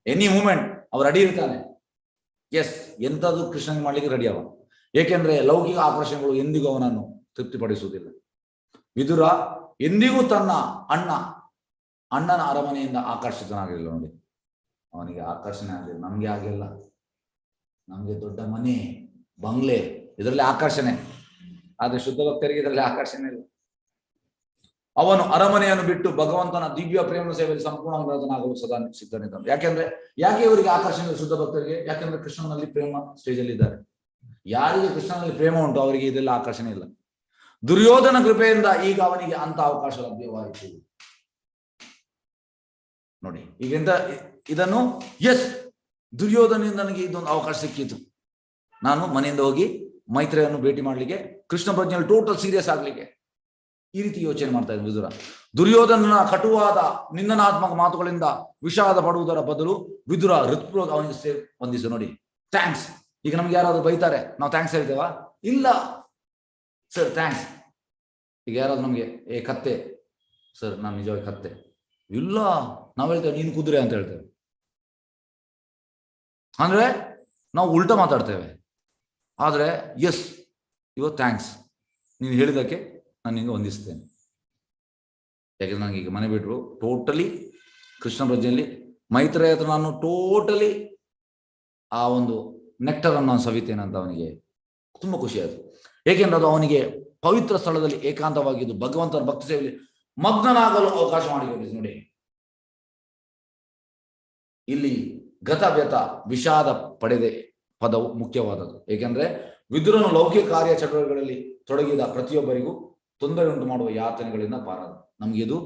ಎನಿ ಮೂಮೆಂಟ್ ಅವ್ರು ರೆಡಿ ಇರ್ತಾನೆ. ಎಸ್, ಎಂಥದ್ದು ಕೃಷ್ಣನಿಗೆ ಮಾಡ್ಲಿಕ್ಕೆ ರೆಡಿ ಅವ. ಏಕೆಂದ್ರೆ ಲೌಕಿಕ ಆಕರ್ಷಣೆಗಳು ಎಂದಿಗೂ ಅವನನ್ನು ತೃಪ್ತಿಪಡಿಸುವುದಿಲ್ಲ. ವಿದುರ ಎಂದಿಗೂ ತನ್ನ ಅಣ್ಣನ ಅರಮನೆಯಿಂದ ಆಕರ್ಷಿತನಾಗಿರಲಿಲ್ಲ. ನೋಡಿ, ಅವನಿಗೆ ಆಕರ್ಷಣೆ ಆಗಲಿಲ್ಲ. ನಮ್ಗೆ ಆಗಿಲ್ಲ. ನಮ್ಗೆ ದೊಡ್ಡ ಮನೆ, ಬಂಗ್ಲೆ, ಇದರಲ್ಲಿ ಆಕರ್ಷಣೆ. ಆದ್ರೆ ಶುದ್ಧ ಭಕ್ತರಿಗೆ ಇದರಲ್ಲಿ ಆಕರ್ಷಣೆ ಇಲ್ಲ. ಅವನು ಅರಮನೆಯನ್ನು ಬಿಟ್ಟು ಭಗವಂತನ ದಿವ್ಯ ಪ್ರೇಮ ಸೇವೆಯಲ್ಲಿ ಸಂಪೂರ್ಣವಾಗಲು ಸದಾ ಸಿದ್ಧನಿದ್ದಾನೆ. ಯಾಕೆ ಇವರಿಗೆ ಆಕರ್ಷಣೆ ಶುದ್ಧ ಭಕ್ತರಿಗೆ? ಯಾಕೆಂದ್ರೆ ಕೃಷ್ಣನಲ್ಲಿ ಪ್ರೇಮ ಸ್ಟೇಜಲ್ಲಿ ಇದ್ದಾರೆ. ಯಾರಿಗೆ ಕೃಷ್ಣನಲ್ಲಿ ಪ್ರೇಮ ಉಂಟು ಅವರಿಗೆ ಇದೆಲ್ಲ ಆಕರ್ಷಣೆ ಇಲ್ಲ. ದುರ್ಯೋಧನ ಕೃಪೆಯಿಂದ ಈಗ ಅವನಿಗೆ ಅಂತ ಅವಕಾಶ ಲಭ್ಯವಾಯಿತು. ನೋಡಿ, ಈಗಿಂದ ಇದನ್ನು ಎಸ್, ದುರ್ಯೋಧನದಿಂದ ನನಗೆ ಇದೊಂದು ಅವಕಾಶ ಸಿಕ್ಕಿತು. ನಾನು ಮನೆಯಿಂದ ಹೋಗಿ ಮೈತ್ರಿಯನ್ನು ಭೇಟಿ ಮಾಡ್ಲಿಕ್ಕೆ, ಕೃಷ್ಣ ಪ್ರಜ್ಞೆಯಲ್ಲಿ ಟೋಟಲ್ ಸೀರಿಯಸ್ ಆಗ್ಲಿಕ್ಕೆ, ಈ ರೀತಿ ಯೋಚನೆ ಮಾಡ್ತಾ ಇದ್ದ ವಿದುರ. ದುರ್ಯೋಧನನ ಕಟುವಾದ ನಿಂದನಾತ್ಮಕ ಮಾತುಗಳಿಂದ ವಿಷಾದ ಪಡುವುದರ ಬದಲು ವಿದುರ ಹೃತ್ಪೂರ್ವಕ ಅವನಿಗೆ ವಂದಿಸು. ನೋಡಿ, ಥ್ಯಾಂಕ್ಸ್. ಈಗ ನಮ್ಗೆ ಯಾರಾದ್ರೂ ಬೈತಾರೆ, ನಾವು ಥ್ಯಾಂಕ್ಸ್ ಹೇಳ್ತೇವಾ? ಇಲ್ಲ ಸರ್, ಥ್ಯಾಂಕ್ಸ್. ಈಗ ಯಾರಾದ್ರೂ ನಮ್ಗೆ ಕತ್ತೆ ಸರ್, ನಾನು ನಿಜವಾಗಿ ಕತ್ತೆ, ಇಲ್ಲ ನಾವು ಹೇಳ್ತೇವೆ ನೀನು ಕುದುರೆ ಅಂತ ಹೇಳ್ತೇವೆ. ಅಂದ್ರೆ ನಾವು ಉಲ್ಟಾ ಮಾತಾಡ್ತೇವೆ. ಆದರೆ ಎಸ್ ಇವತ್ತು ಥ್ಯಾಂಕ್ಸ್, ನೀನು ಹೇಳಿದ್ದಕ್ಕೆ ನಾನು ನಿಂಗೆ ವಂದಿಸ್ತೇನೆ. ಯಾಕೆಂದ್ರೆ ನನಗೆ ಈಗ ಮನೆ ಬಿಟ್ಟರು ಟೋಟಲಿ ಕೃಷ್ಣ ಪ್ರಜ್ಞೆಯಲ್ಲಿ ಮೈತ್ರೇಯ ಹತ್ರ ನಾನು ಟೋಟಲಿ ಆ ಒಂದು ನೆಕ್ಟರನ್ನು ನಾನು ಸವಿತೇನೆ ಅಂತ ಅವನಿಗೆ ತುಂಬಾ ಖುಷಿ ಆಯಿತು. ಏಕೆಂದ್ರೆ ಅದು ಅವನಿಗೆ ಪವಿತ್ರ ಸ್ಥಳದಲ್ಲಿ ಏಕಾಂತವಾಗಿದ್ದು ಭಗವಂತನ ಭಕ್ತಿ ಸೇವೆಯಲ್ಲಿ ಮಗ್ನನಾಗಲು ಅವಕಾಶ ಮಾಡಿಕೊಟ್ಟಿದೆ. ನೋಡಿ, ಇಲ್ಲಿ ಗತ ವ್ಯತ ವಿಷಾದ ಪಡೆದೆ ಪದವು ಮುಖ್ಯವಾದದ್ದು. ಏಕೆಂದ್ರೆ ವಿದುರನು ಲೌಕಿಕ ಕಾರ್ಯ ಚಟುವಟಿಕೆಗಳಲ್ಲಿ ತೊಡಗಿದ ಪ್ರತಿಯೊಬ್ಬರಿಗೂ ತೊಂದರೆ ಉಂಟು ಮಾಡುವ ಯಾತನೆಗಳಿಂದ ಪಾರಾದ. ನಮ್ಗೆ ಇದು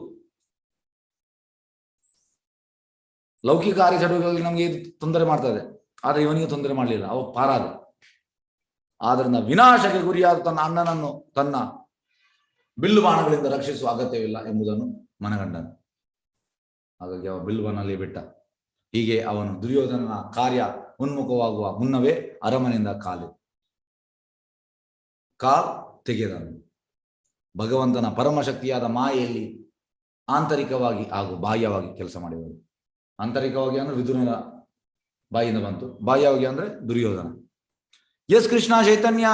ಲೌಕಿಕ ಕಾರ್ಯ ಚಟುವಟಿಕೆಗಳಲ್ಲಿ ನಮ್ಗೆ ಇದು ತೊಂದರೆ ಮಾಡ್ತಾ ಇದೆ, ಆದ್ರೆ ಇವನಿಗೆ ತೊಂದರೆ ಮಾಡಲಿಲ್ಲ, ಅವ ಪಾರಾದ. ಆದ್ರಿಂದ ವಿನಾಶಕ್ಕೆ ಗುರಿಯಾದ ತನ್ನ ಅಣ್ಣನನ್ನು ತನ್ನ ಬಿಲ್ಲು ಬಾಣಗಳಿಂದ ರಕ್ಷಿಸುವ ಅಗತ್ಯವಿಲ್ಲ ಎಂಬುದನ್ನು ಮನಗಂಡನು. ಹಾಗಾಗಿ ಅವ ಬಿಲ್ಲು ಬಾಣಲ್ಲಿ ಬಿಟ್ಟ. ಹೀಗೆ ಅವನು ದುರ್ಯೋಧನನ ಕಾರ್ಯ ಉನ್ಮುಖವಾಗುವ ಮುನ್ನವೇ ಅರಮನೆಯಿಂದ ಕಾಲು ತೆಗೆದನು. ಭಗವಂತನ ಪರಮಶಕ್ತಿಯಾದ ಮಾಯೆಯಲ್ಲಿ ಆಂತರಿಕವಾಗಿ ಹಾಗೂ ಬಾಹ್ಯವಾಗಿ ಕೆಲಸ ಮಾಡಿದರು. ಆಂತರಿಕವಾಗಿ ಅಂದ್ರೆ ವಿದುರನ ಬಾಯಿಯಿಂದ ಬಂತು, ಬಾಹ್ಯವಾಗಿ ಅಂದ್ರೆ ದುರ್ಯೋಧನ. ಎಸ್ ಕೃಷ್ಣ ಚೈತನ್ಯ